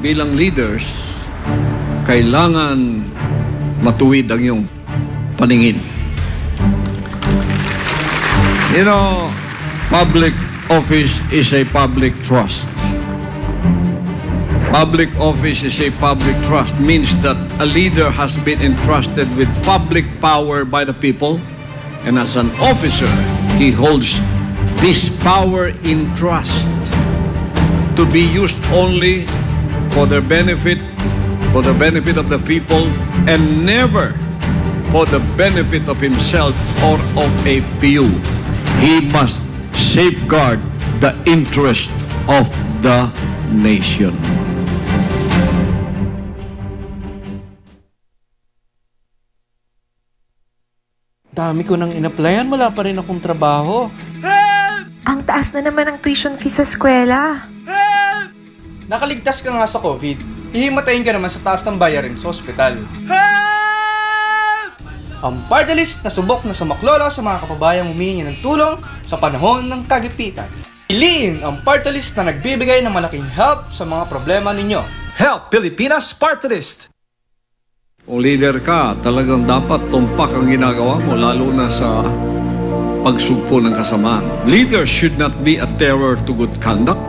bilang leaders, kailangan matuwid ang iyong paningin. You know, public office is a public trust. Public office is a public trust means that a leader has been entrusted with public power by the people, and as an officer, he holds this power in trust to be used only for the benefit of the people, and never for the benefit of himself or of a few. He must safeguard the interest of the nation. Dami ko nang in-applyan, wala pa rin akong trabaho. Help! Ang taas na naman ang tuition fee sa eskwela. Help! Nakaligtas ka nga sa COVID. Hihimatayin ka naman sa taas ng bayarin sa ospital. Help! Ang party list na subok na sumaklolo sa mga kapabayang humihingi ng tulong sa panahon ng kagipitan. Piliin ang party list na nagbibigay ng malaking help sa mga problema ninyo. Help Pilipinas Party List! Kung leader ka, talagang dapat tumpak ang ginagawa mo, lalo na sa pagsugpo ng kasamaan. Leaders should not be a terror to good conduct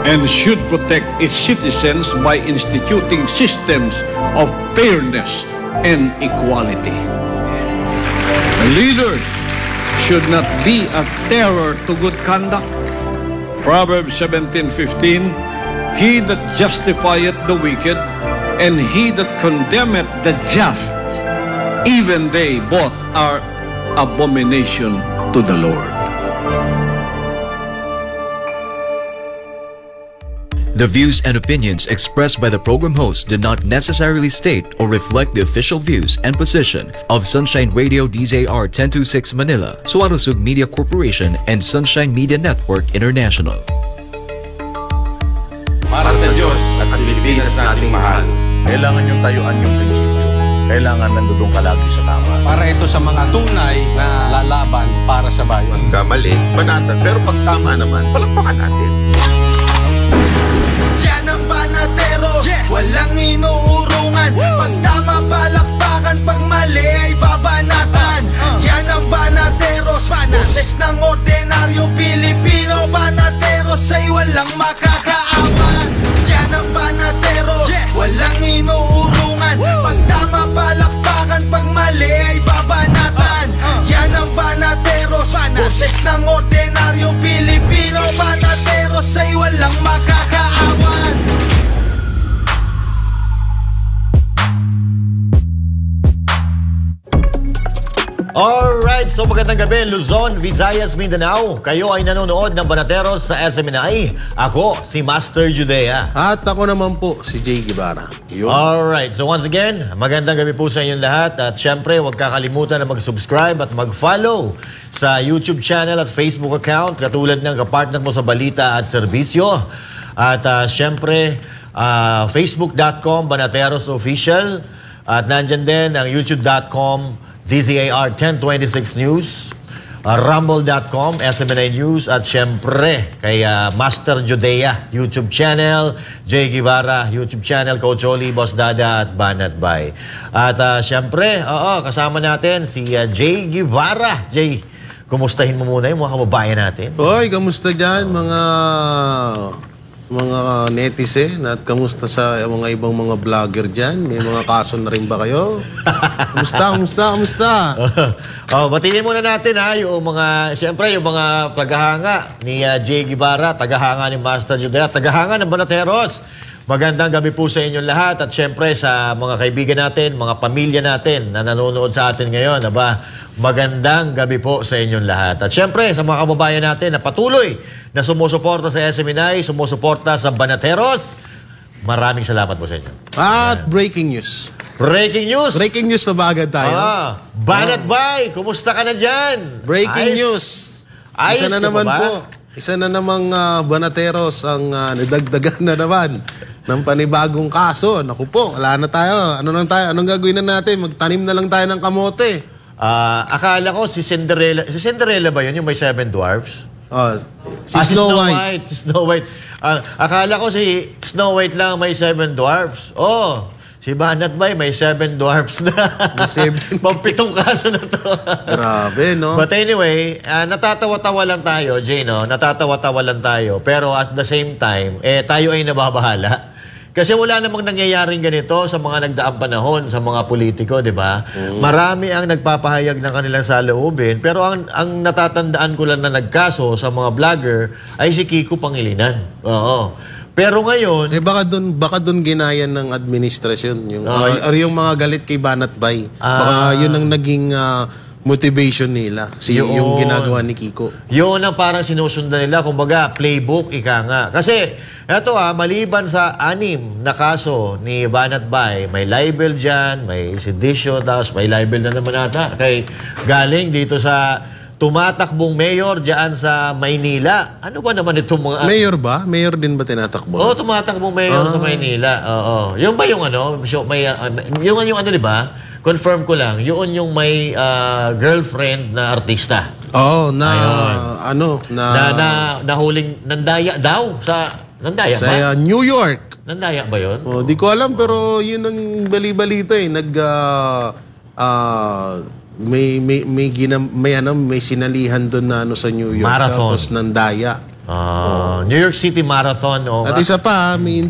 and should protect its citizens by instituting systems of fairness and equality. Leaders should not be a terror to good conduct. Proverbs 17:15, he that justifieth the wicked and he that condemneth the just, even they both are abomination to the Lord. The views and opinions expressed by the program host do not necessarily state or reflect the official views and position of Sunshine Radio DZR 1026 Manila, Suarosug Media Corporation, and Sunshine Media Network International. Para sa Diyos at ang Pilipinas nating mahal, kailangan yung tayuan yung prinsipyo. Kailangan nandudong ka lagi sa tama. Para ito sa mga tunay na lalaban para sa bayan. Pagkamali, banatan. Pero pag tama naman, palakpakan natin. Yan ang Banateros, walang inuurungan. Pag tama, palakpakan. Pag mali, ay babanatan. Yan ang Banateros, boses ng ordinaryong Pilipino. Banateros ay walang makakaawan. Yan ang Banateros, walang inuurungan. Pag tama, palakpakan. Pag mali, ay babanatan. Yan ang Banateros, boses ng ordinaryong Pilipino. Banateros ay walang makakaawan. Alright, so magandang gabi Luzon, Visayas, Mindanao. Kayo ay nanonood ng Banateros sa SMNI. Ako, si Master Judea. At ako naman po, si Jay Guevara. Alright, so once again, magandang gabi po sa inyong lahat. At syempre, huwag kakalimutan na mag-subscribe at mag-follow sa YouTube channel at Facebook account, katulad ng kapartner mo sa balita at serbisyo. At syempre, facebook.com Banateros Official. At nandyan din ang youtube.com DZAR 1026 News, rumble.com, SMNI News, at syempre kay Master Judea YouTube channel, Jay Guevara YouTube channel, Coach Oli, Boss Dada, at Banat Bay. At syempre, kasama natin si Jay Guevara. Jay, kumustahin mo muna yung mga kababayan natin. Hoy, kamusta dyan mga netizen at kamusta sa mga ibang mga vlogger dyan? May mga kaso na rin ba kayo? Kamusta? Batiin muna natin yung mga, siyempre yung mga tagahanga ni Jay Guevara, tagahanga ni Master Judea, tagahanga ng Banateros. Magandang gabi po sa inyong lahat at siyempre sa mga kaibigan natin, mga pamilya natin na nanonood sa atin ngayon. Magandang gabi po sa inyong lahat. At siyempre sa mga kababayan natin na patuloy na sumusuporta sa SMNI, sumusuporta sa Banateros, maraming salamat po sa inyo. At breaking news. Breaking news na ba agad tayo? Banat Bay, kumusta ka na dyan? Breaking news. Isa na naman po. Isa na namang Banateros ang nadagdagan na naman ng panibagong kaso. Naku po, wala na tayo. Anong gagawin na natin? Magtanim na lang tayo ng kamote. Akala ko si Cinderella. Si Cinderella ba yun? Yung may 7 dwarfs? Si Snow White. Si Snow White. Akala ko si Snow White lang may 7 dwarfs. Oh, si Banat Bay may 7 dwarfs na. Pampitong kaso na to. Grabe, no? But anyway, natatawa-tawa lang tayo, Jay, no? Natatawa-tawa lang tayo. Pero at the same time, tayo ay nababahala. Kasi wala namang nangyayaring ganito sa mga nagdaang panahon, sa mga politiko, di ba? Marami ang nagpapahayag ng kanilang saloobin, pero ang natatandaan ko lang na nagkaso sa mga vlogger ay si Kiko Pangilinan. Oo. Pero ngayon... baka dun ginayan ng administrasyon, or yung mga galit kay Banat Bay. Baka yun ang naging... motivation nila. Yung ginagawa ni Kiko. Yun ang parang sinusundan nila. Kumbaga, playbook, ika nga. Kasi, eto maliban sa 6 na kaso ni Banat Bay, may libel dyan, may sedition, tapos may libel na naman ata. Kay galing dito sa tumatakbong mayor dyan sa Maynila. Ano ba naman itong mga... Mayor ba? Mayor din ba tinatakbo? Oo, tumatakbong mayor sa Maynila. Oo. Yung ba yung yung ano, di ba? Confirm ko lang, yun yung may girlfriend na artista. Nahuling nandaya daw sa... Nandaya ba? Sa New York. Nandaya ba yun? Di ko alam, pero yun ang bali-balita eh. May sinalihan doon na sa New York. Marathon. Tapos nandaya. New York City Marathon. At isa pa, may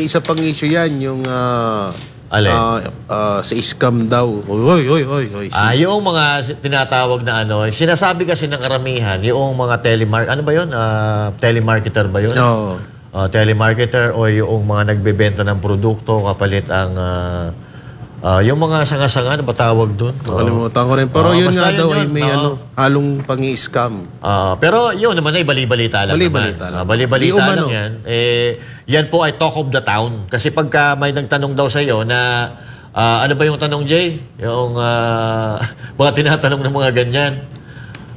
isa pang issue yan, yung... sa scam daw. Yung mga tinatawag na sinasabi kasi ng karamihan, yung mga ano ba yun? Telemarketer ba yun? Oo. Telemarketer o yung mga nagbebenta ng produkto kapalit ang yung mga sanga-sanga, ano ba tawag doon? Nakalimutan ko rin. Pero yun nga daw ay may halong pangi-scam. Pero yun naman ay bali-balita lang. Bali-balita lang. Bali-balita lang yan. Yan po ay talk of the town. Kasi pagka may nagtanong daw sa iyo na ano ba yung tanong, Jay? Yung mga tinatanong ng mga ganyan.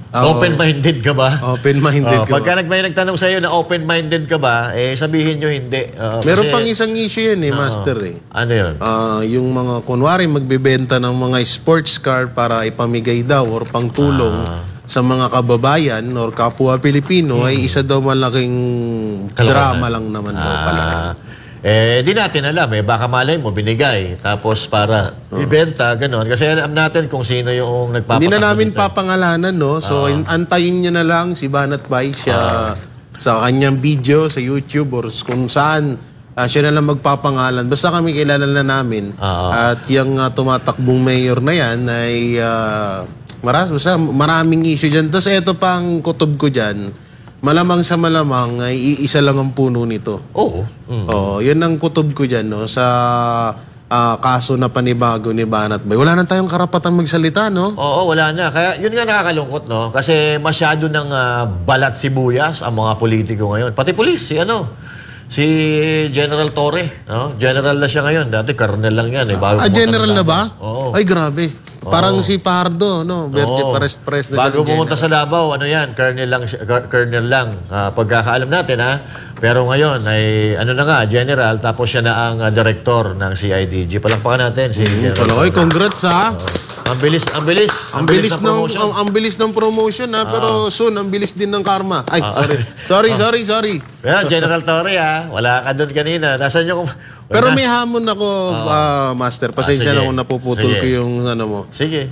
Open-minded ka ba? Open-minded ka pagka may nagtanong sa iyo na open-minded ka ba, sabihin nyo hindi. Meron pang isang issue yan Master Ano yun? Yung mga kunwari magbebenta ng mga sports car para ipamigay daw or pangtulong sa mga kababayan or kapwa Pilipino ay isa daw malaking drama lang naman daw pala. Di natin alam baka malay mo binigay tapos para ibenta, gano'n. Kasi alam natin kung sino yung nagpapatakbo. Hindi na namin papangalanan, no? So, antayin nyo na lang si Banat Bay siya sa kanyang video sa YouTube or kung saan siya na lang magpapangalan. Basta kami kilala na namin. At yung tumatakbong mayor na yan ay maraming issue dyan. Tapos ito pang kutob ko dyan. Malamang sa malamang ay iisa lang ang puno nito. Yun ang kutob ko dyan, no? Sa kaso na panibago ni Banat Bay. Wala na tayong karapatang magsalita, no? Oo, wala na. Kaya yun nga nakakalungkot, no? Kasi masyado ng balat sibuyas ang mga politiko ngayon. Pati polis, si General Torre, no? General na siya ngayon. Dati colonel lang yan. General na ba? Oo. Ay, grabe. Parang si Pardo, no? Pres na bago pumunta sa Davao, colonel lang. Pagkakaalam natin, Pero ngayon, ay general, tapos siya na ang director ng CIDG. Palakpakan natin si General. Congrats, Ang bilis. Ang bilis ng promotion, pero soon, ang bilis din ng karma. Ay, sorry. Pero General Torre, wala ka doon kanina. Nasaan yung... Pero may hamon ako, Master. Pasensya na kung napuputol ko yung mo. Sige.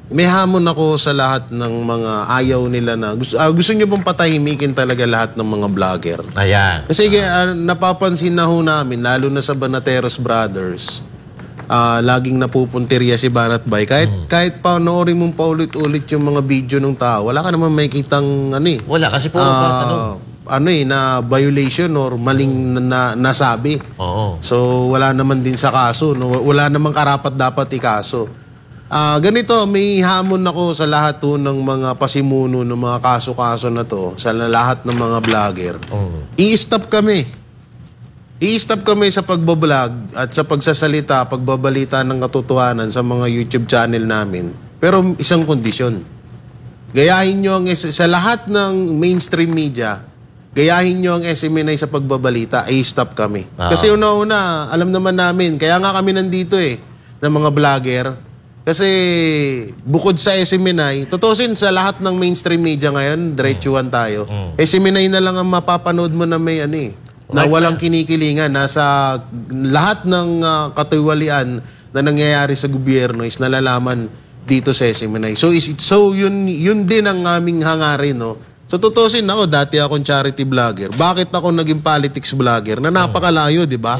May hamon ako sa lahat ng mga ayaw nila na... Gusto nyo bang patahimikin talaga lahat ng mga vlogger? Ayan. Kasi napapansin na ho namin, lalo na sa Banateros Brothers, laging napupuntirya si Banat Bay. Kahit panoorin mong paulit-ulit yung mga video ng tao, wala ka naman makikitang Wala, kasi po na violation or maling nasabi. So wala naman din sa kaso, no? Wala namang karapat dapat ikaso. Ganito, may hamon ako sa lahat ng mga pasimuno ng mga kaso-kaso na to, sa lahat ng mga vlogger. I-stop kami. I-stop kami sa pagbablog at sa pagsasalita, pagbabalita ng katotohanan sa mga YouTube channel namin. Pero isang kondisyon. Gayahin nyo sa lahat ng mainstream media, gayahin nyo ang SMNI sa pagbabalita, i-stop kami. Kasi una-una, alam naman namin, kaya nga kami nandito ng mga vlogger. Kasi bukod sa SMNI, tutusin sa lahat ng mainstream media ngayon, diretsuhan tayo. SMNI na lang ang mapapanood mo na may na walang kinikilingan. Nasa lahat ng katiwalian na nangyayari sa gobyerno is nalalaman dito sa SMNI. So yun din ang aming hangarin, no? So tutusin ako, dati akong charity vlogger. Bakit ako naging politics vlogger? Na napakalayo, di ba?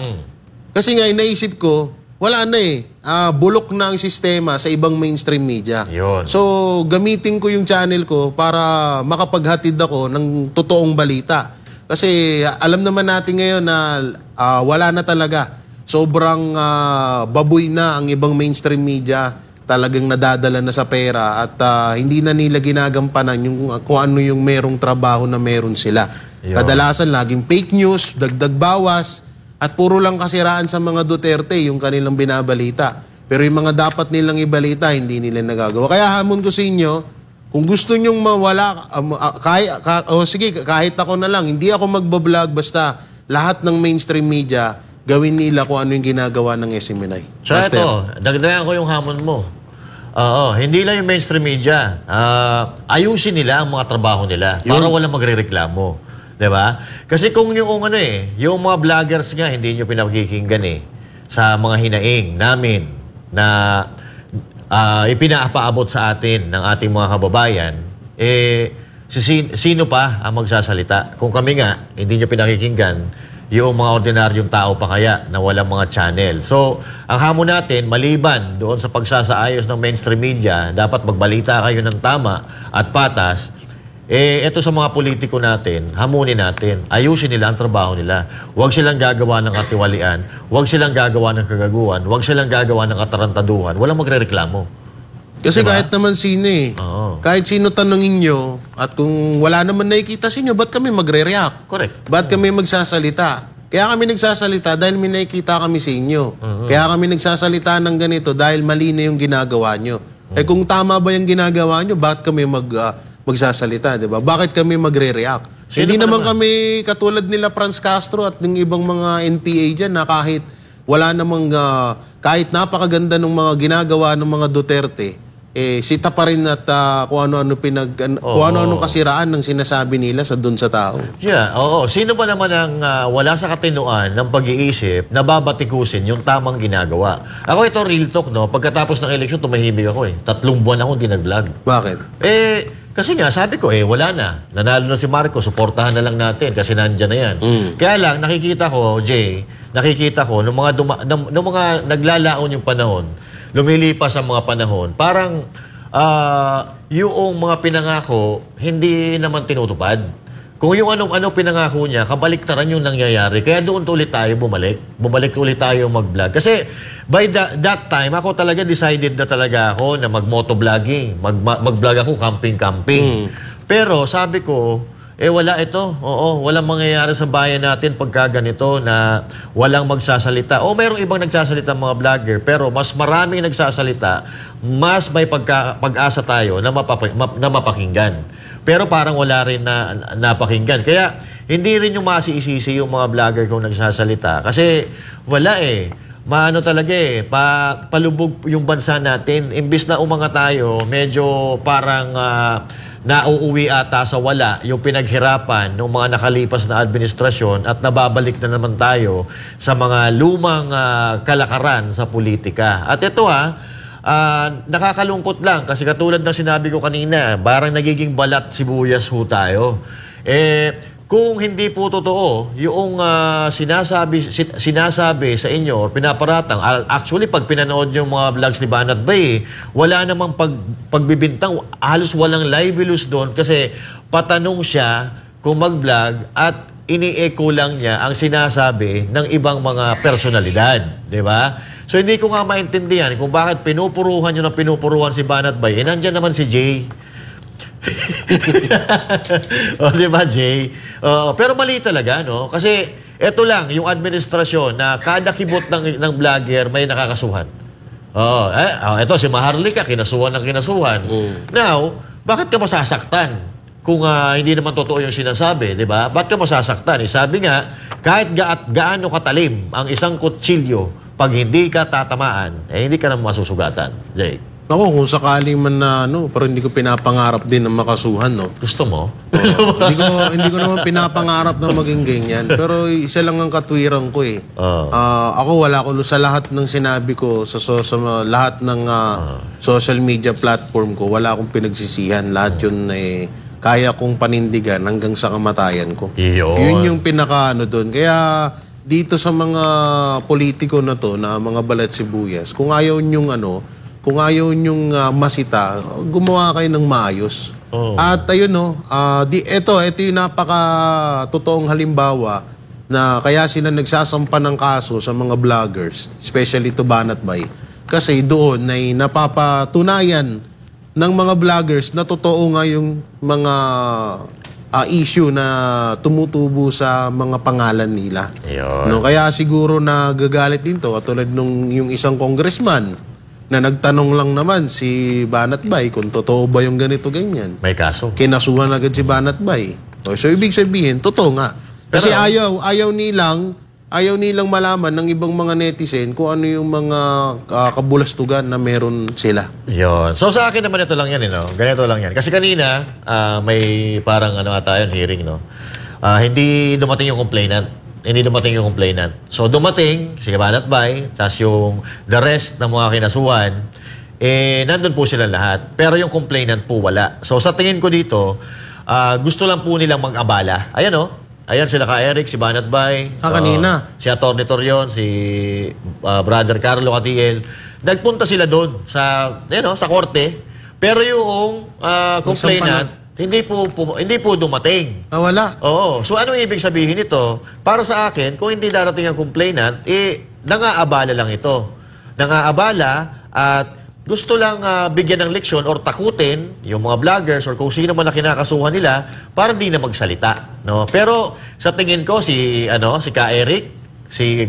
Kasi nga, inaisip ko, wala na bulok na ang sistema sa ibang mainstream media. Yun. So, gamitin ko yung channel ko para makapaghatid ako ng totoong balita. Kasi alam naman natin ngayon na wala na talaga. Sobrang baboy na ang ibang mainstream media. Talagang nadadala na sa pera at hindi na nila ginagampanan kung ano yung merong trabaho na meron sila. Yun. Kadalasan laging fake news, dagdag bawas, at puro lang kasiraan sa mga Duterte yung kanilang binabalita. Pero yung mga dapat nilang ibalita, hindi nila nagagawa. Kaya hamon ko sa inyo, kung gusto nyong mawala, kahit ako na lang, hindi ako magbablog, basta lahat ng mainstream media, gawin nila kung ano yung ginagawa ng SMNI. So ito, dagdagan ko yung hamon mo. Hindi lang yung mainstream media. Ayusin nila ang mga trabaho nila para walang magrereklamo. Diba? Kasi kung yung yung mga vloggers nga, hindi nyo pinakikinggan sa mga hinaing namin na ipinapaabot sa atin ng ating mga kababayan, sino pa ang magsasalita? Kung kami nga, hindi nyo pinakikinggan, yung mga ordinaryong tao pa kaya na walang mga channel. So, ang hamon natin, maliban doon sa pagsasaayos ng mainstream media, dapat magbalita kayo ng tama at patas. Ito sa mga politiko natin, hamunin natin, ayusin nila ang trabaho nila. Huwag silang gagawa ng katiwalian, huwag silang gagawa ng kagaguhan, huwag silang gagawa ng katarantaduhan, walang magrereklamo. Kasi diba? Kahit naman sino kahit sino tanongin nyo, at kung wala naman nakikita sa inyo, ba't kami magre-react? Correct. Ba't kami magsasalita? Kaya kami nagsasalita dahil may nakikita kami sa inyo. Kaya kami nagsasalita ng ganito dahil mali na yung ginagawa nyo. Kung tama ba yung ginagawa nyo, bakit kami magsasalita, di ba? Bakit kami magre-react? Hindi naman kami katulad nila Franz Castro at ng ibang mga NPA dyan na kahit wala namang, kahit napakaganda ng mga ginagawa ng mga Duterte, sita pa rin at kung ano-ano kasiraan ng sinasabi nila dun sa tao. Yeah, Sino ba naman ang wala sa katinuan ng pag-iisip na babatikusin yung tamang ginagawa? Ako ito, real talk, no? Pagkatapos ng eleksyon, tumahimik ako 3 buwan ako hindi nag-vlog. Bakit? Kasi nga, sabi ko, wala na. Nanalo na si Marcos, suportahan na lang natin kasi nandyan na yan. Kaya lang, nakikita ko, Jay, nung mga naglalaon yung panahon, lumilipas ang mga panahon, parang yung mga pinangako, hindi naman tinutupad. Kung yung ano pinangako niya, kabaliktaran yung nangyayari. Kaya doon ulit tayo bumalik. Bumalik ulit tayo mag-vlog. Kasi by that time, ako talaga decided na talaga ako na mag-motovlogging. Mag-vlog ako, camping-camping. Pero sabi ko, wala ito. Walang mangyayari sa bayan natin pagka ganito na walang magsasalita. Mayroong ibang nagsasalita mga vlogger, pero mas maraming nagsasalita, mas may pag-asa tayo na mapakinggan. Pero parang wala rin na napakinggan. Kaya hindi rin yung masisisi yung mga vlogger kung nagsasalita. Kasi wala Maano talaga palubog yung bansa natin. Imbis na umanga tayo, medyo parang nauuwi ata sa wala yung pinaghirapan ng mga nakalipas na administrasyon at nababalik na naman tayo sa mga lumang kalakaran sa politika. At ito nakakalungkot lang kasi katulad ng sinabi ko kanina, parang nagiging balat sibuyas ho tayo. Kung hindi po totoo yung sinasabi sa inyo or pinaparatang, actually pag pinanood yung mga vlogs ni Banat Bay, wala namang pagbibintang, halos walang libelous doon kasi patanong siya kung mag-vlog at ini-echo lang niya ang sinasabi ng ibang mga personalidad, di ba? So hindi ko nga maintindihan kung bakit pinupuruhan nyo ng pinupuruhan si Banat Bay. Nandyan naman si Jay. Di ba, Jay? Pero mali talaga, no? Kasi ito lang, yung administrasyon na kada kibot ng vlogger may nakakasuhan. Ito si Maharlika, kinasuhan ng kinasuhan. Now, bakit ka masasaktan? Kung hindi naman totoo yung sinasabi, di ba? Bakit ka masasaktan? Sabi nga, kahit gaano katalim ang isang kutsilyo, pag hindi ka tatamaan, hindi ka naman masusugatan. Jay. Ako, kung sakali man na, pero hindi ko pinapangarap din na makasuhan, no? Gusto mo? Hindi ko naman pinapangarap na maging ganyan. Pero isa lang ang katwiran ko eh. Ako, wala ko sa lahat ng sinabi ko, sa lahat ng social media platform ko, wala akong pinagsisihan. Lahat yun kaya kong panindigan hanggang sa kamatayan ko. Yun yung pinaka doon. Kaya dito sa mga politiko na to, na mga balat sibuyas, kung ayaw nyong masita, gumawa kayo ng maayos. At ayun ito yung napaka-totoong halimbawa na kaya sila nagsasampa ng kaso sa mga vloggers, especially to Banatbay. Kasi doon ay napapatunayan ng mga vloggers na totoo nga yung mga issue na tumutubo sa mga pangalan nila. Kaya siguro nagagalit din to, katulad nung yung isang congressman na nagtanong lang naman si Banatbay kung totoo ba yung ganito ganyan. May kaso. Kinasuhan agad si Banatbay. So ibig sabihin, totoo nga. Kasi ayaw nilang malaman ng ibang mga netizen kung ano yung mga kabulastugan na meron sila. Yun. So sa akin naman ito lang yan, ganito lang yan. Kasi kanina, may parang hearing, hindi dumating yung complainant. So dumating si Banatbay, tapos yung the rest ng mga kinasuhan, nandun po sila lahat. Pero yung complainant po wala. So sa tingin ko dito, gusto lang po nilang mag-abala. Ayan sila ka-Eric, si Banatbay. Kanina. Si Atty. Torion, si Brother Carlo Catiel. Nagpunta sila doon sa korte. Pero yung complainant, hindi po dumating. Wala. Oo. So ano ibig sabihin nito? Para sa akin, kung hindi darating ang complainant, nangaabala lang ito. Nangaabala at gusto lang bigyan ng leksyon or takutin yung mga vloggers or kung sino man na kinakasuhan nila para di na magsalita. Pero sa tingin ko, si Ka-Eric, si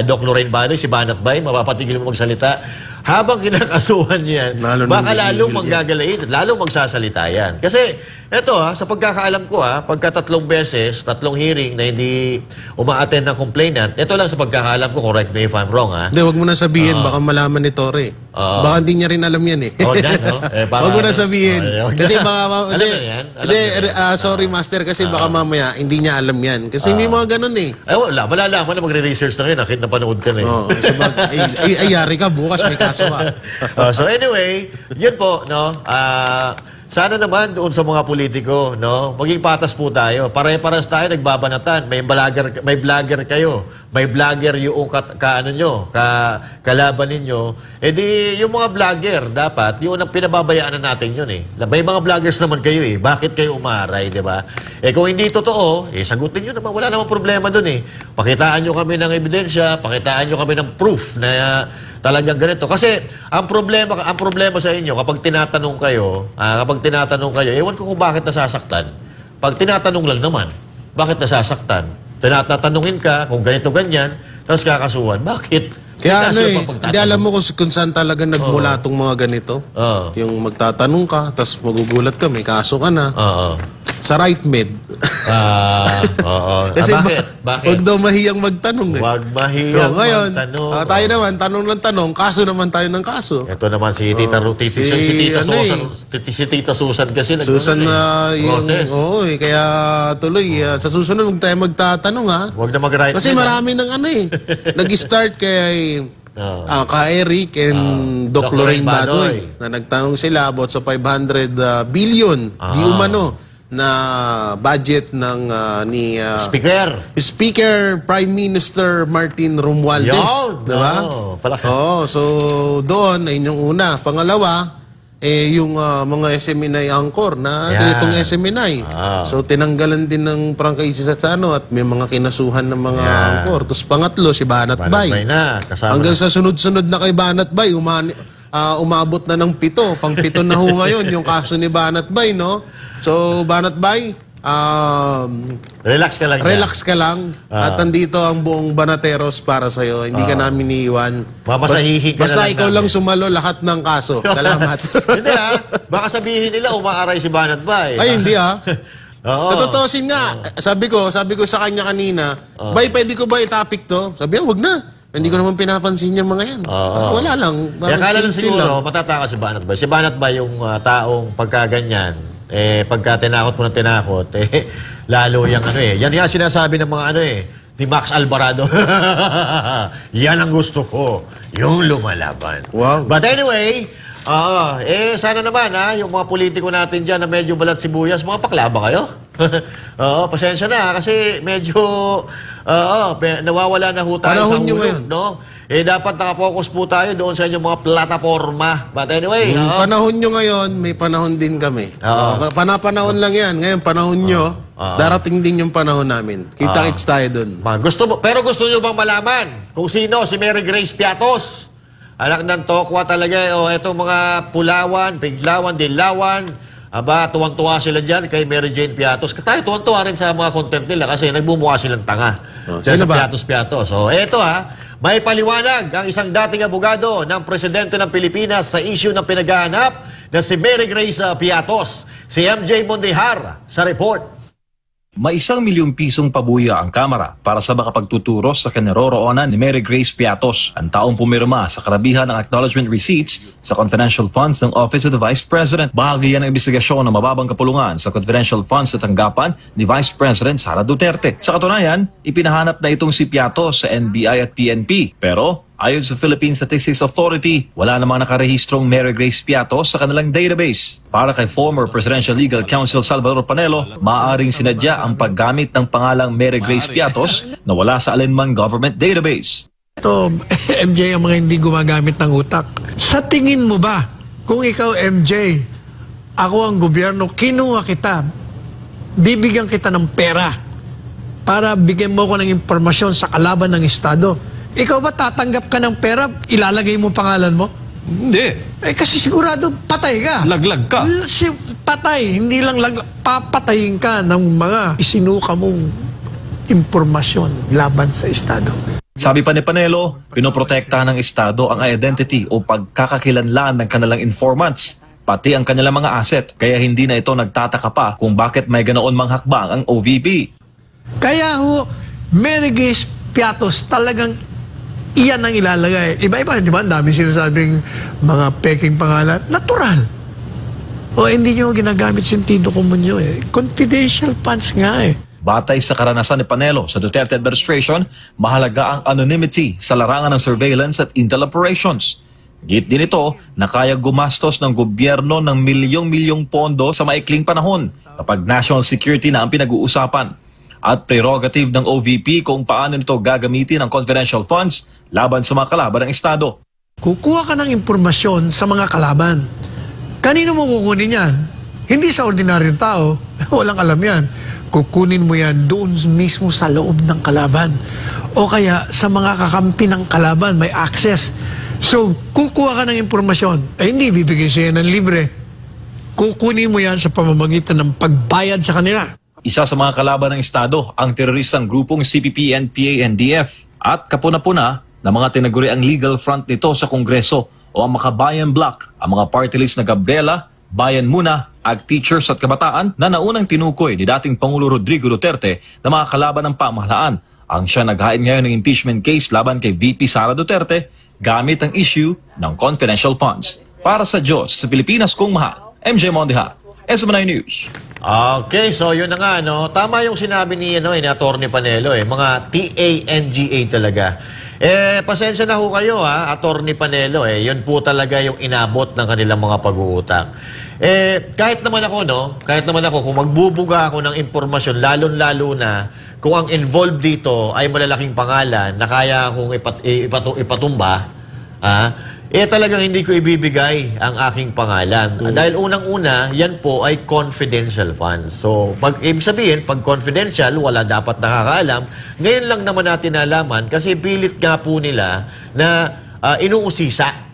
Doc Lorraine Badoy, si Banatbay, mapapatigil mo magsalita. Habang kinakasuhan yan, baka lalong manggagalain, lalong magsasalita yan. Kasi, eto sa pagkakaalam ko pagka 3 beses, 3 hearing na hindi uma-attend ng complainant, ito lang sa pagkakaalam ko, correct me if I'm wrong Hindi, wag mo na sabihin, baka malaman ni Tore. Baka hindi niya rin alam yan wag mo na sabihin. Kasi baka, sorry master, kasi baka mamaya, hindi niya alam yan. Kasi may mga ganun wala, malalaman na magre-research na rin, nakit napanood ka na yari ka, bukas may kaso so anyway, yun po, sana naman doon sa mga politiko, maging patas po tayo. Pare-paras tayo nagbabanatan. May vlogger kayo. May vlogger yung kalaban ninyo. Di yung mga vlogger dapat, yun ang pinababayaan na natin yun May mga vloggers naman kayo Bakit kayo umaray, di ba? Kung hindi totoo, sagutin nyo naman. Wala namang problema dun Pakitaan nyo kami ng ebidensya, pakitaan nyo kami ng proof na talagang ganito. Kasi ang problema sa inyo kapag tinatanong kayo, ewan ko kung bakit nasasaktan. Pag tinatanong lang naman, bakit nasasaktan? Tinatanungin ka kung ganito ganyan, tapos kakasuhan. Bakit? Kaya hindi alam mo kung saan talaga nagmula itong mga ganito. Yung magtatanong ka, tapos magugulat ka, may kaso ka na. Sa right med. Kasi bakit? Huwag daw mahiyang magtanong Huwag mahiyang magtanong. Tayo naman, tanong ng tanong, kaso naman tayo ng kaso. Ito naman si Tita si Tita Susan kasi Susan na yung kaya tuloy sa susunod huwag tayo magtatanong Huwag na mag-right. Kasi marami ng nag-start kay Ka-Eric and Doc Lorraine Badoy na nagtanong sila about sa 500 billion di umano na budget ng ni Speaker Prime Minister Martin Romualdez, diba? So doon ay yung una. Pangalawa, yung mga SMNI Angkor na itong SMNI. So tinanggalan din ng franchise sa at may mga kinasuhan ng mga Angkor. Tapos pangatlo si Banatbay. Hanggang sa sunod-sunod na kay Banatbay, umabot na ng 7. Pang-7 na ngayon yung kaso ni Banatbay, So, Banatbay, relax ka lang. Relax ka lang. At nandito ang buong Banateros para sa'yo. Hindi ka namin iiwan. Mapasahihin ka basta ikaw lang sumalo lahat ng kaso. Salamat. Hindi baka sabihin nila umaaray si Banatbay. Ay, hindi Natutusin nga. Sabi ko sa kanya kanina, Bay, pwede ko ba i-topic to? Sabi niya, wag na. Hindi ko naman pinapansin yung mga yan. Wala lang. Kaya kala lang siguro, matatakas si Banat Bay. Si Banat Bay yung taong pagkaganyan, pagka tinakot mo ng tinakot, lalo yung yan nga sinasabi ng mga ni Max Alvarado. Yan ang gusto ko, yung lumalaban. Wow. But anyway, sana naman yung mga politiko natin dyan na medyo balat sibuyas, mga paklaba kayo. Pasensya na kasi medyo nawawala na ho tayo panahon sa nyo hulog, no? Dapat nakapokus po tayo doon sa inyong mga plataforma. But anyway, panahon nyo ngayon, may panahon din kami. Panahon lang yan. Ngayon, panahon nyo, darating din yung panahon namin. Kita-kits tayo doon. Pero gusto nyo bang malaman kung sino si Mary Grace Piatos? Anak ng tokwa talaga. Etong mga Pulawan, Piglawan, Dilawan. Tuwang-tuwa sila dyan kay Mary Jane Piatos. Tayo tuwang-tuwa rin sa mga content nila kasi nagbumuha silang tanga. Sino ba? Piatos. Eto may paliwanag ang isang dating abogado ng Presidente ng Pilipinas sa issue ng pinaghahanap na si Mary Grace Piatos. Si MJ Mondihar sa report. May 1 milyong pisong pabuya ang Kamara para sa makapagtuturo sa kinaroroonan ni Mary Grace Piatos, ang taong pumirma sa karabihan ng acknowledgement receipts sa confidential funds ng Office of the Vice President. Bahagi yan ng investigasyon ng mababang kapulungan sa confidential funds na tanggapan ni Vice President Sara Duterte. Sa katunayan, ipinahanap na itong si Piatos sa NBI at PNP. Pero ayon sa Philippine Statistics Authority, wala namang nakarehistrong Mary Grace Piatos sa kanilang database. Para kay former Presidential Legal Counsel Salvador Panelo, maaaring sinadya ang paggamit ng pangalang Mary Grace Piatos na wala sa alinmang government database. Ito, MJ, ang mga hindi gumagamit ng utak. Sa tingin mo ba, kung ikaw, MJ, ako ang gobyerno, kinuha kita, bibigyan kita ng pera para bigyan mo ko ng impormasyon sa kalaban ng Estado. Ikaw ba tatanggap ka ng pera, ilalagay mo pangalan mo? Hindi. Kasi sigurado patay ka. Laglag ka. Patay, hindi lang papatayin ka ng mga isinuka mong impormasyon laban sa Estado. Sabi pa ni Panelo, pinoprotektahan ng Estado ang identity o pagkakakilanlan ng kanilang informants, pati ang kanilang mga asset. Kaya hindi na ito nagtataka pa kung bakit may ganoon mang hakbang ang OVP. Kaya Mary Grace Piatos talagang iyan ang ilalagay. Iba-iba, di ba? Ang dami sinasabing mga peking pangalan. Natural. Hindi nyo ginagamit sentido común nyo Confidential funds nga Batay sa karanasan ni Panelo sa Duterte administration, mahalaga ang anonymity sa larangan ng surveillance at intel operations. Git din ito na kaya gumastos ng gobyerno ng milyong-milyong pondo sa maikling panahon kapag national security na ang pinag-uusapan. At prerogative ng OVP kung paano nito gagamitin ang confidential funds laban sa mga kalaban ng Estado. Kukuha ka ng impormasyon sa mga kalaban. Kanino mo kukunin yan? Hindi sa ordinaryong tao. Walang alam yan. Kukunin mo yan doon mismo sa loob ng kalaban. O kaya sa mga kakampi ng kalaban, may access. So, kukuha ka ng impormasyon. Hindi bibigay siya ng libre. Kukunin mo yan sa pamamagitan ng pagbayad sa kanila. Isa sa mga kalaban ng Estado ang teroristang grupong CPP, NPA, NDF at kapuna-puna na mga tinaguri ang legal front nito sa Kongreso o ang Makabayan Bloc, ang mga party list na Gabriela, Bayan Muna, Ag Teachers at Kabataan na naunang tinukoy ni dating Pangulo Rodrigo Duterte na mga kalaban ng pamahalaan. Ang siya naghain ngayon ng impeachment case laban kay VP Sara Duterte gamit ang issue ng confidential funds. Para sa Diyos, sa Pilipinas kong mahal, MJ Mondeha, SMNI News. Okay, so yun na nga, tama yung sinabi ni Atty. Panelo, mga TANGA talaga. Pasensya na ho kayo, Atty. Panelo, yun po talaga yung inabot ng kanilang mga pag-uutang. Kahit naman ako, kung magbubuga ako ng impormasyon, lalo na kung ang involved dito ay malalaking pangalan na kaya akong ipatumba, talagang hindi ko ibibigay ang aking pangalan. Dahil unang-una, yan po ay confidential funds. So, ibig sabihin, pag confidential, wala dapat nakakaalam. Ngayon lang naman natin nalaman kasi pilit nga po nila na inuusisa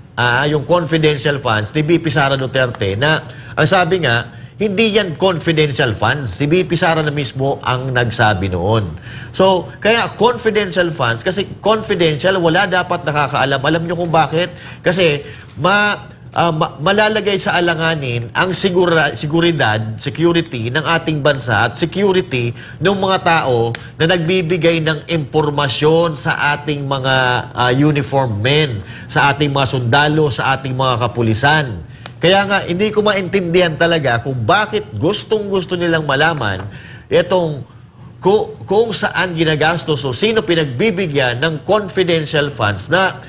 yung confidential funds ni BP Sara Duterte na ang sabi nga, hindi yan confidential funds. Si BP Sara na mismo ang nagsabi noon. So, kaya confidential funds, kasi confidential, wala dapat nakakaalam. Alam nyo kung bakit? Kasi malalagay sa alanganin ang seguridad, security ng ating bansa at security ng mga tao na nagbibigay ng impormasyon sa ating mga uniformed men, sa ating mga sundalo, sa ating mga kapulisan. Kaya nga, hindi ko maintindihan talaga kung bakit gustong-gusto nilang malaman itong kung saan ginagastos o sino pinagbibigyan ng confidential funds na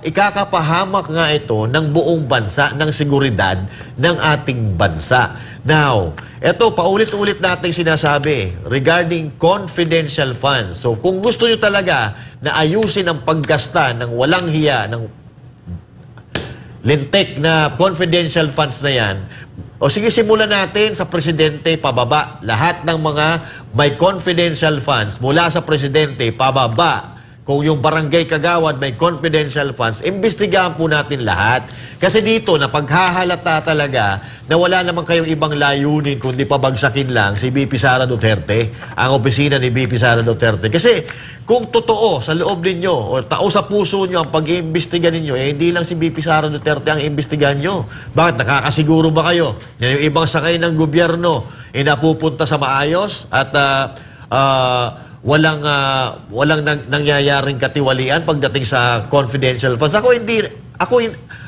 ikakapahamak nga ito ng buong bansa, ng seguridad ng ating bansa. Now, ito, paulit-ulit natin sinasabi regarding confidential funds. So, kung gusto nyo talaga na ayusin ang paggasta ng walang hiya, ng lintik na confidential funds na yan, o sige, simulan natin sa presidente pababa. Lahat ng mga may confidential funds mula sa presidente pababa. Kung yung barangay kagawad may confidential funds, imbestigahan po natin lahat. Kasi dito, napaghahalata talaga na wala naman kayong ibang layunin kundi pabagsakin lang si VP Sara Duterte, ang opisina ni VP Sara Duterte. Kasi kung totoo sa loob ninyo o tao sa puso nyo ang pag-iimbestiga ninyo, hindi lang si VP Sara Duterte ang iimbestigahan nyo. Bakit? Nakakasiguro ba kayo? Yan yung ibang sakay ng gobyerno napupunta sa maayos at walang nangyayaring katiwalian pagdating sa confidential funds.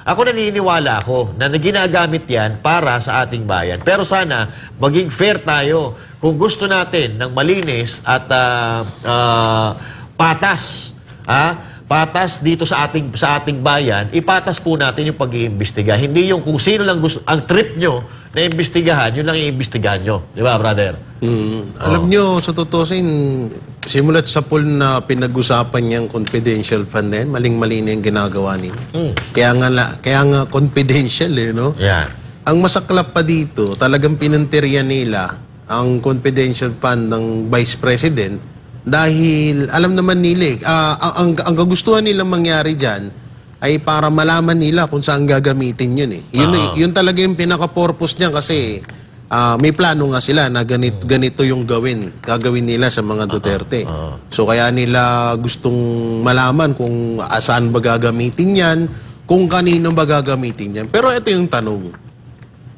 Ako naniniwala ako na ginagamit yan para sa ating bayan. Pero sana maging fair tayo. Kung gusto natin ng malinis at patas dito sa ating bayan, ipatas po natin yung pag-iimbestiga. Hindi yung kung sino lang gusto, ang trip nyo na imbestigahan, yun lang iimbestigahan nyo. Di ba, brother? Alam nyo, sa tutusin, simulat sa pool na pinag-usapan niyang confidential fund na yan, maling-mali na yung ginagawa nila. Kaya nga confidential no? Yeah. Ang masaklap pa dito, talagang pinanteriya nila ang confidential fund ng Vice President dahil alam naman nila, ang kagustuhan nilang mangyari dyan ay para malaman nila kung saan gagamitin yun Yun talaga yung pinaka-purpose niya kasi may plano nga sila na ganito yung gagawin nila sa mga Duterte. So kaya nila gustong malaman kung saan ba gagamitin yan, kung kanino ba gagamitin yan. Pero ito yung tanong,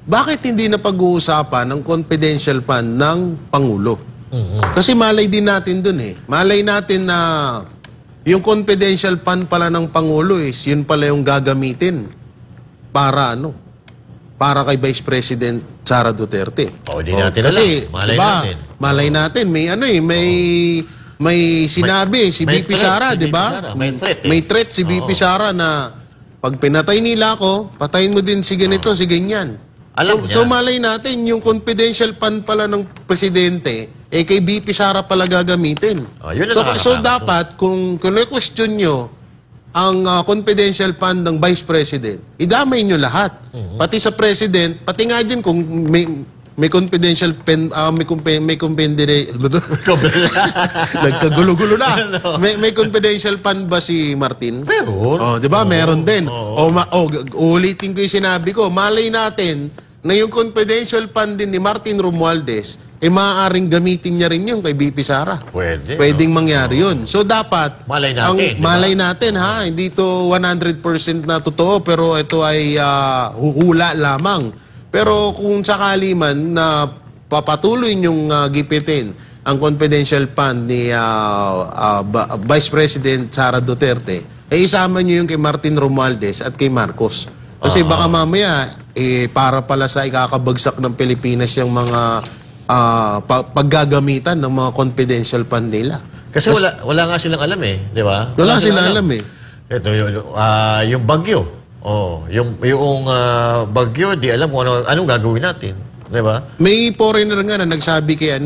bakit hindi na pag-uusapan ng confidential fund ng Pangulo? Kasi malay din natin dun Malay natin na yung confidential fund pala ng Pangulo yun pala yung gagamitin para para kay Vice President Sara Duterte. Di natin kasi, alam. Malay natin. May may sinabi si VP Sara, di ba? May threat si VP Sara na pag pinatay nila ako, patayin mo din si ganito, si ganyan. So malay natin, yung confidential fund pala ng presidente, kay VP Sara pala gagamitin. So dapat, kung question nyo ang confidential fund ng Vice President, idamay nyo lahat. Pati sa President, pati nga dyan kung may confidential pen, may nagkagulo-gulo na. May confidential fund ba si Martin? Meron. Di ba? Meron din. Ulitin ko yung sinabi ko. Malay natin na yung confidential fund din ni Martin Romualdez, maaaring gamitin niya rin yung kay VP Sara. Pwedeng mangyari yun. So dapat, malay natin hindi to 100% na totoo, pero ito ay huhula lamang. Pero kung sakali man na papatuloy niyong gipitin ang confidential fund ni Vice President Sara Duterte, isama niyo yung kay Martin Romualdez at kay Marcos. Kasi baka mamaya, para pala sa ikakabagsak ng Pilipinas yung mga paggagamitan ng mga confidential fund nila. Kasi wala nga silang alam di ba? Wala silang alam Ito, yung bagyo. Yung bagyo, di alam kung anong gagawin natin. Di ba? May foreigner nga na nagsabi kay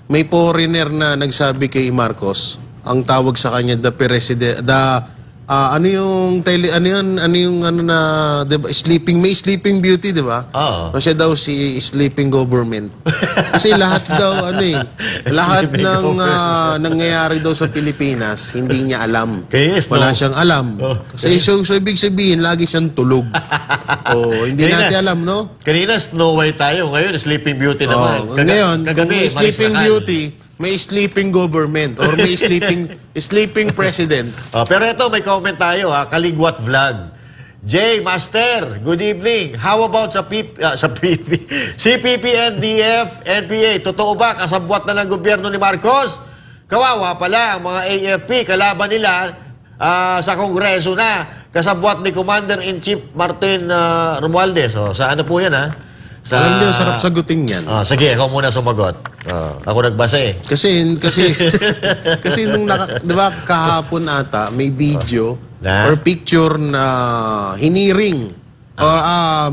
may foreigner na nagsabi kay Marcos, ang tawag sa kanya, the president, diba, may sleeping beauty, di ba? Kasi daw si sleeping government. Kasi lahat daw, lahat ng nangyayari daw sa Pilipinas, hindi niya alam. Wala siyang alam. Kasi so ibig sabihin, lagi siyang tulog. Hindi natin alam, no? Kanina, Snow White tayo. Ngayon, sleeping beauty naman. Ngayon, kung may sleeping beauty, may sleeping government or may sleeping president. Pero ito, may comment tayo Kaligwat Vlog. Jay, Master, good evening. How about sa CPP, NDF, NPA? Totoo ba kasabwat na ng gobyerno ni Marcos? Kawawa pala ang mga AFP, kalaban nila sa Kongreso na. Kasabwat ni Commander-in-Chief Martin Romualdez. Sa ano po yan, ha? Alam niyo, sarap sagutin yan. Sige, ikaw muna sumagot. Ako nagbasa eh. Kasi nung di ba, kahapon ata, may video or picture na hiniring.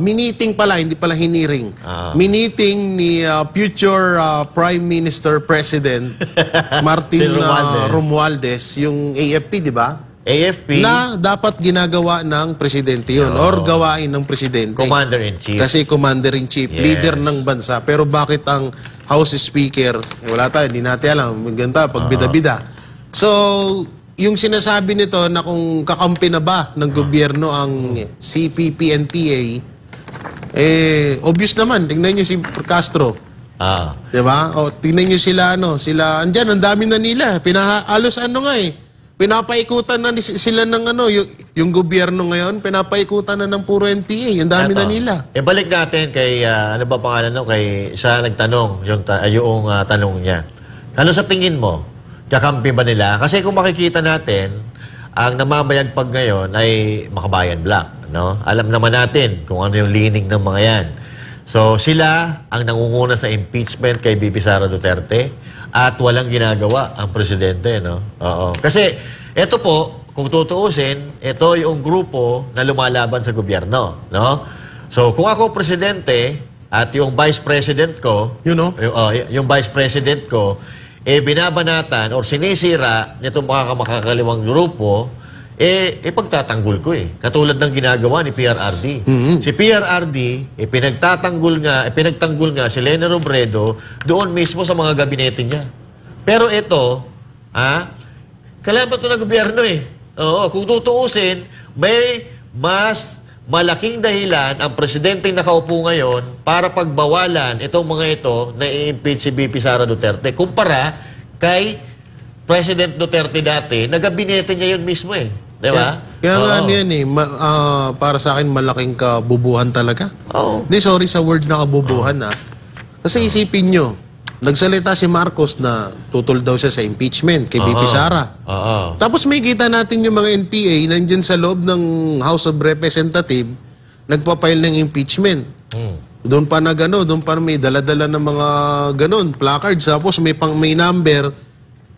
Miniting pala, hindi pala hiniring. Miniting ni future Prime Minister President Martin Romualdez, yung AFP, di ba? AFP na dapat ginagawa ng presidente yun or gawain ng presidente. Commander-in-Chief. Kasi Commander-in-Chief, leader ng bansa. Pero bakit ang House Speaker, wala tayo, hindi natin alam, maganda, pagbida-bida. So, yung sinasabi nito na kung kakampi na ba ng gobyerno ang CPP-NPA, obvious naman, tingnan nyo si Castro. Diba? O, tingnan nyo sila, andyan, ang dami na nila. Halos pinapaikutan na sila ng yung gobyerno ngayon, pinapaikutan na ng puro NPA. Yung dami na nila. Balik natin kay, ano ba pangalan kay sa nagtanong, yung tanong niya. Ano sa tingin mo? Kakampi ba nila? Kasi kung makikita natin, ang namamayagpag ngayon ay Makabayan Black. No? Alam naman natin kung ano yung leaning ng mga yan. So, sila ang nangunguna sa impeachment kay BP Sara Duterte at walang ginagawa ang presidente, no? Oo. Kasi, ito po, kung tutuusin, ito yung grupo na lumalaban sa gobyerno, no? So, kung ako presidente at yung vice president ko, yung vice president ko, binabanatan or sinisira nitong mga makakaliwang grupo, pagtatanggol ko Katulad ng ginagawa ni PRRD. Si PRRD, pinagtanggol nga si Lena Robredo doon mismo sa mga gabinete niya. Pero ito, kalaban to ng gobyerno Oo, kung tutuusin, may mas malaking dahilan ang presidenteng nakaupo ngayon para pagbawalan itong mga ito na i-impeach si BP Sara Duterte kumpara kay President Duterte dati, na gabinete niya yun mismo Diba? Kaya nga yan para sa akin malaking kabubuhan talaga. Hindi, sorry sa word na kabubuhan Kasi isipin nyo, nagsalita si Marcos na tutol daw siya sa impeachment kay BP Sara. Tapos may kita natin yung mga NPA nandyan sa loob ng House of Representatives nagpapile ng impeachment. Doon pa doon pa may daladala ng mga placards. Tapos may number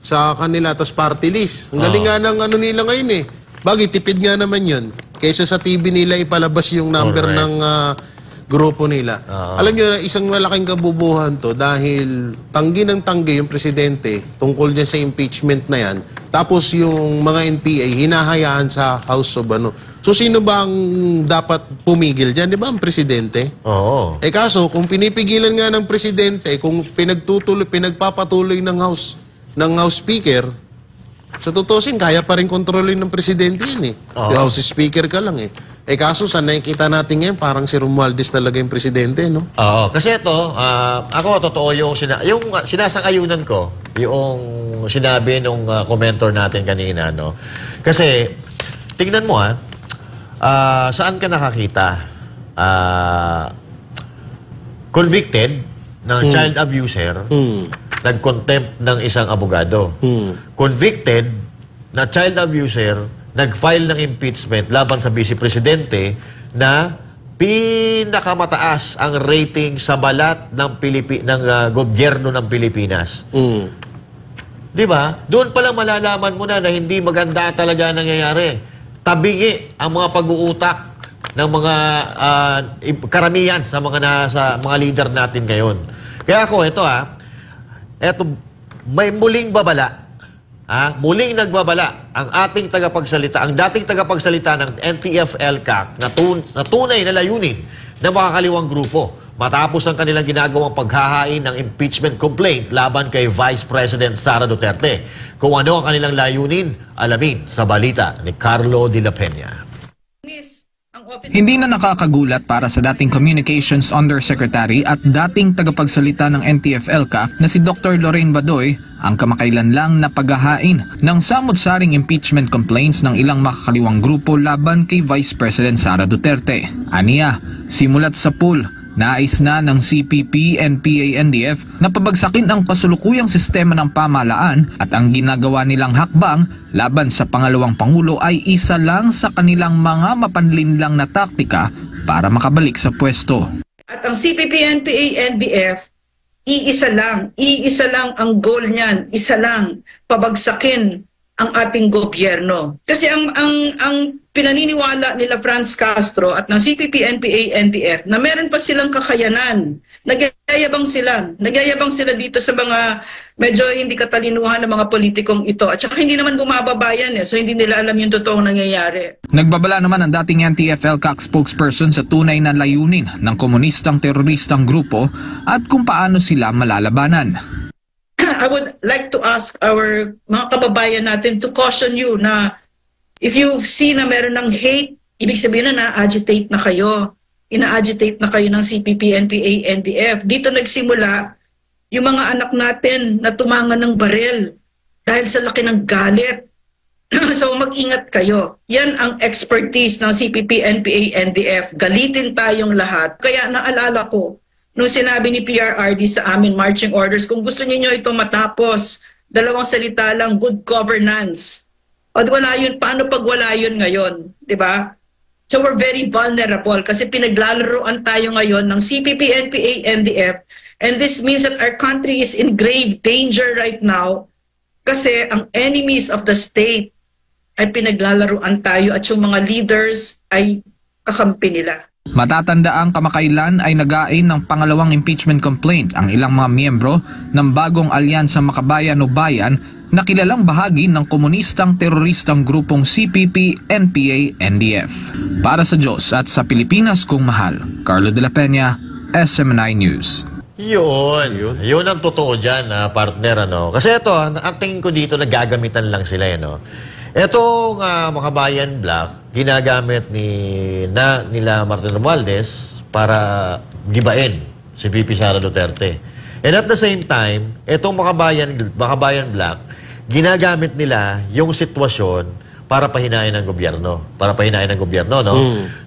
sa kanila, tapos party list. Ang galing nga ng nila ngayon Bagay, tipid nga naman yun. Kaysa sa TV nila ipalabas yung number ng grupo nila. Alam nyo, isang malaking kabubuhan to dahil tanggi ng tanggi yung presidente tungkol dyan sa impeachment na yan. Tapos yung mga NPA hinahayaan sa House of So sino ba ang dapat pumigil dyan? Di ba ang presidente? Kaso, kung pinipigilan nga ng presidente, kung pinagpapatuloy ng House Speaker, sa tutusin, kaya pa rin kontrolin ng presidente yun Yung House Speaker ka lang kaso, saan nakikita natin ngayon, parang si Romualdez talaga yung presidente, no? Kasi ito, ako, totoo yung sinasang-ayunan ko, yung sinabi nung commentor natin kanina, no? Kasi, tingnan mo, saan ka nakakita? Convicted ng child abuser, nag-contempt ng isang abogado. Convicted na child abuser, nag-file ng impeachment laban sa Vice Presidente na pinakamataas ang rating sa balat ng gobyerno ng Pilipinas. Di ba? Doon pa lang malalaman mo na hindi maganda talaga nangyayari. Tabingi ang mga pag-uutak ng mga karamihan sa mga leader natin ngayon. Kaya ako, ito may muling babala. Muling nagbabala ang ating tagapagsalita, ang dating tagapagsalita ng NTF-ELCAC na tunay na layunin ng makakaliwang grupo matapos ang kanilang ginagawang paghahain ng impeachment complaint laban kay Vice President Sara Duterte. Kung ano ang kanilang layunin, alamin sa balita ni Carlo de la Peña. Ang Hindi na nakakagulat para sa dating Communications Undersecretary at dating tagapagsalita ng NTF-ELCA na si Dr. Lorraine Badoy ang kamakailan lang na paghahain ng samot-saring impeachment complaints ng ilang makakaliwang grupo laban kay Vice President Sara Duterte. Aniya, simulat sa pool, nais na ng CPP, NPA, NDF na pabagsakin ang kasulukuyang sistema ng pamahalaan at ang ginagawa nilang hakbang laban sa pangalawang pangulo ay isa lang sa kanilang mga mapanlinlang na taktika para makabalik sa pwesto. At ang CPP, NPA, NDF, iisa lang ang goal niyan, isa lang, pabagsakin ang ating gobyerno. Kasi ang pinaniniwala nila Franz Castro at ng CPP, NPA, NDF na meron pa silang kakayanan. Nagyayabang sila dito sa mga medyo hindi katalinuhan ng mga politikong ito. At saka hindi naman bumababayan so hindi nila alam yung totoong nangyayari. Nagbabala naman ang dating NTF-ELCA spokesperson sa tunay na layunin ng komunistang teroristang grupo at kung paano sila malalabanan. I would like to ask our mga kababayan natin to caution you na if you see na meron ng hate, ibig sabihin na na-agitate na kayo. Ina-agitate na kayo ng CPP, NPA, NDF. Dito nagsimula yung mga anak natin na tumangan ng baril dahil sa laki ng galit. So mag-ingat kayo. Yan ang expertise ng CPP, NPA, NDF. Galitin tayong lahat. Kaya naalala ko, nung sinabi ni PRRD sa amin marching orders, kung gusto niyo ito matapos, dalawang salita lang, good governance. O wala yun, paano pag wala yun ngayon? Diba? So we're very vulnerable kasi pinaglalaroan tayo ngayon ng CPP, NPA, NDF, and this means that our country is in grave danger right now kasi ang enemies of the state ay pinaglalaroan tayo at yung mga leaders ay kakampi nila. Matatanda ang kamakailan ay nagain ng pangalawang impeachment complaint ang ilang mga miyembro ng bagong alyansa Makabayan o Bayan na kilalang bahagi ng komunistang teroristang grupong CPP, NPA, NDF. Para sa Diyos at sa Pilipinas kong mahal, Carlo de la Peña, SMNI News. Yun ang totoo dyan, partner. Kasi ito, ang tingin ko dito, nagagamitan lang sila. Etong Makabayan Black, ginagamit nila Martin Romualdez para gibain si VP Sara Duterte. And at the same time, etong Makabayan Black, ginagamit nila yung sitwasyon para pahinain ng gobyerno.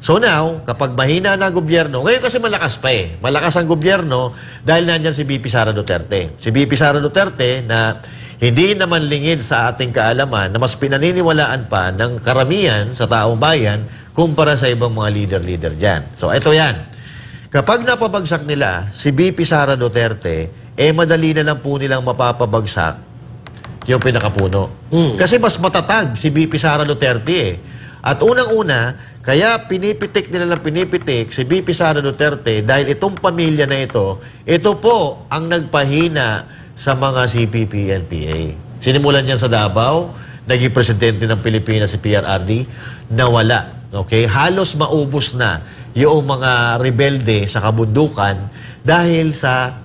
So now, kapag mahina na ang gobyerno, ngayon kasi malakas pa Malakas ang gobyerno dahil nandyan si VP Sara Duterte. Si VP Sara Duterte na hindi naman lingid sa ating kaalaman na mas pinaniniwalaan pa ng karamihan sa taong bayan kumpara sa ibang mga leader-leader dyan. So, ito yan. Kapag napabagsak nila si VP Sara Duterte, madali na lang po nilang mapapabagsak yung pinakapuno. Kasi mas matatag si VP Sara Duterte At unang-una, kaya pinipitik si VP Sara Duterte dahil itong pamilya na ito po ang nagpahina sa mga CPP-NPA. Sinimulan niyan sa Davao, naging presidente ng Pilipinas si PRRD, nawala. Okay? Halos maubos na yung mga rebelde sa kabundukan dahil sa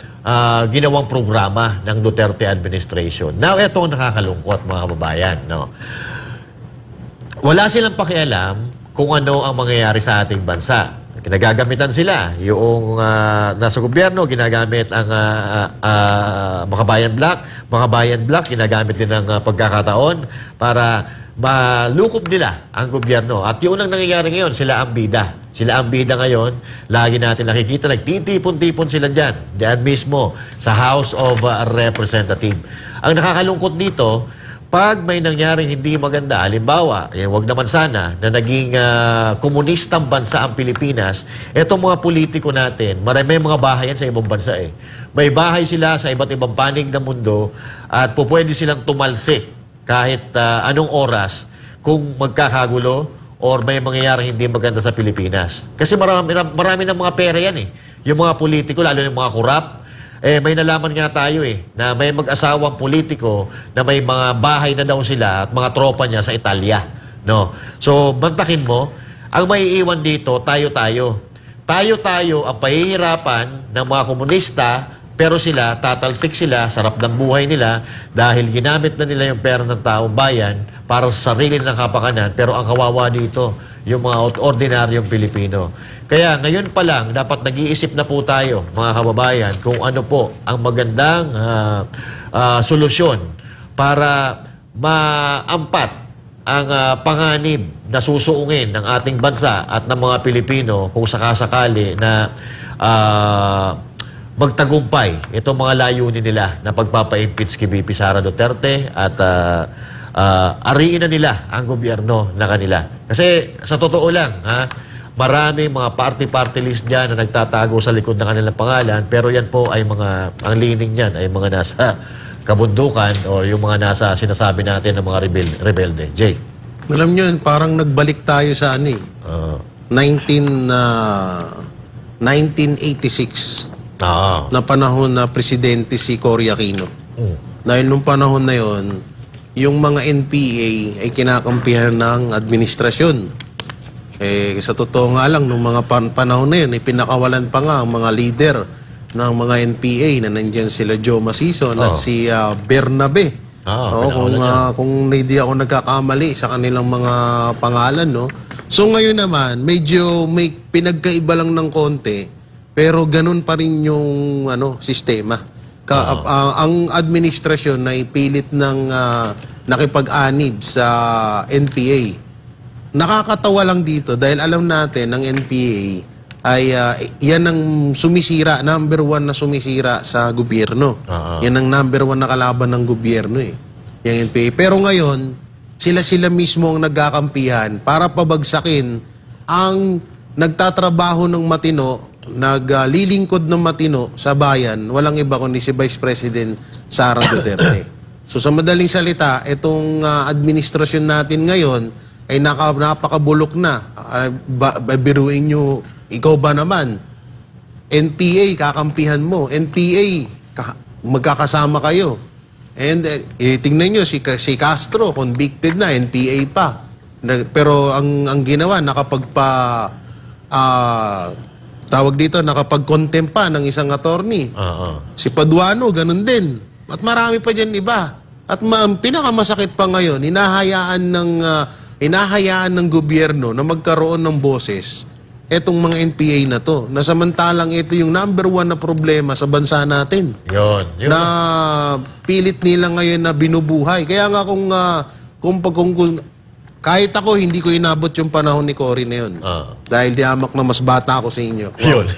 ginawang programa ng Duterte administration. Now, ito ang nakakalungkot, mga kababayan. No? Wala silang pakialam kung ano ang mangyayari sa ating bansa. Ginagagamitan sila. Yung nasa gobyerno, ginagamit ang Makabayan Black, ginagamit din ang pagkakataon para malukop nila ang gobyerno. At yun ang nangyayari ngayon, sila ang bida. Sila ang bida ngayon. Lagi natin nakikita, nagtitipon-tipon sila dyan. Diyan mismo sa House of Representatives. Ang nakakalungkot dito, pag may nangyaring hindi maganda, halimbawa, wag naman sana, na naging komunistang bansa ang Pilipinas, etong mga politiko natin, may mga bahay yan sa ibang bansa May bahay sila sa iba't ibang panig ng mundo at pwede silang tumalsik kahit anong oras kung magkakagulo or may mangyayaring hindi maganda sa Pilipinas. Kasi marami ng mga pera yan Yung mga politiko, lalo yung mga korap, may nalaman nga tayo na may mag-asawang politiko na may mga bahay na daw sila at mga tropa niya sa Italia. No? So, bantakin mo, ang maiiwan dito, tayo-tayo. Tayo-tayo ang pahihirapan ng mga komunista, pero sila, tatalsik sila, sarap ng buhay nila, dahil ginamit na nila yung pera ng taong bayan para sa sarili ng kapakanan, pero ang kawawa dito, yung mga ordinaryong Pilipino. Kaya ngayon pa lang, dapat nag-iisip na po tayo, mga kababayan, kung ano po ang magandang solusyon para maampat ang panganib na susuungin ng ating bansa at ng mga Pilipino kung sakasakali na magtagumpay itong mga layunin nila na pagpapa-impeach kay VP Sara Duterte at ariin na nila ang gobyerno na kanila. Kasi sa totoo lang, marami mga party list dyan na nagtatago sa likod ng kanilang pangalan, pero yan po ay ang lining niyan ay mga nasa kabundukan o yung mga nasa sinasabi natin ng mga rebelde. Jay. Alam nyo, parang nagbalik tayo sa 1986 na panahon na presidente si Cory Aquino. Dahil nung panahon na yon, yung mga NPA ay kinakampihan ng administrasyon. Sa totoo nga lang, nung mga panahon na yun, ay pinakawalan pa nga ang mga leader ng mga NPA na nandyan sila Joe Masison at si Bernabe. Kung hindi ako nagkakamali sa kanilang mga pangalan, no? So ngayon naman, medyo may pinagkaiba lang ng konti, pero ganun pa rin yung sistema. Ang administrasyon na ipilit ng nakipag-anib sa NPA. Nakakatawa lang dito dahil alam natin ng NPA ay yan ang sumisira, number 1 na sumisira sa gobyerno. Yan ang number 1 na kalaban ng gobyerno yung NPA. Pero ngayon, sila mismo ang nagkakampihan para pabagsakin ang nagtatrabaho ng matino, naglilingkod ng matino sa bayan, walang iba kundi si Vice President Sara Duterte. So sa madaling salita, itong administrasyon natin ngayon ay napakabulok na. Biruin nyo, ikaw ba naman? NPA, kakampihan mo. NPA, magkakasama kayo. And tingnan nyo, si Castro, convicted na, NPA pa. Pero ang ginawa, tawag dito, nakapag-contempt pa ng isang attorney. Si Paduano, ganun din. At marami pa dyan iba. At pinakamasakit pa ngayon, hinahayaan ng gobyerno na magkaroon ng boses etong mga NPA na to. Na samantalang ito yung number 1 na problema sa bansa natin. Yun. Na pilit nila ngayon na binubuhay. Kaya nga kung kahit ako, hindi ko inabot yung panahon ni Cory na yun. Dahil diamak na mas bata ako sa inyo. Yun.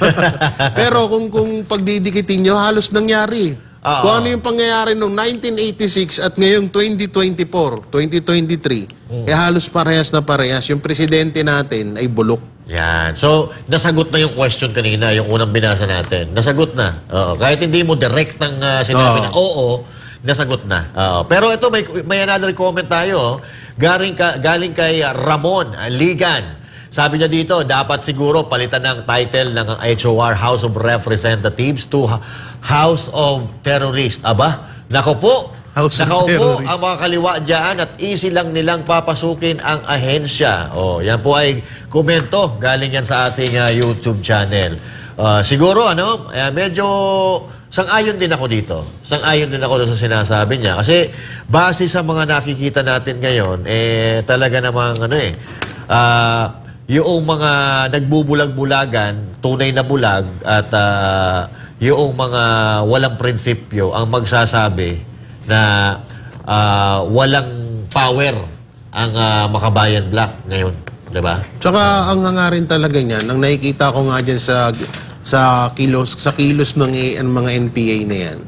Pero kung pagdidikitin nyo, halos nangyari. Kung ano yung pangyayari noong 1986 at ngayong 2024, 2023, halos parehas na parehas. Yung presidente natin ay bulok. Yan. So, nasagot na yung question kanina, yung unang binasa natin. Nasagot na. Kahit hindi mo direct ng sinabi na nasagot na. Pero ito, may another comment tayo. Galing kay Ramon Ligan. Sabi niya dito, dapat siguro palitan ng title ng HOR, House of Representatives, to House of Terrorists. Aba, nako po. Nakaupo ang mga kaliwa dyan at easy lang nilang papasukin ang ahensya. Yan po ay komento. Galing yan sa ating YouTube channel. Siguro, medyo sang-ayon din ako dito. Sang-ayon din ako sa sinasabi niya. Kasi base sa mga nakikita natin ngayon, talaga namang yung mga nagbubulag-bulagan, tunay na bulag, at yung mga walang prinsipyo ang magsasabi na walang power ang Makabayan Black ngayon. Diba? Tsaka ang hangarin talaga niyan, ang nakikita ko nga dyan sa kilos ng mga NPA na yan.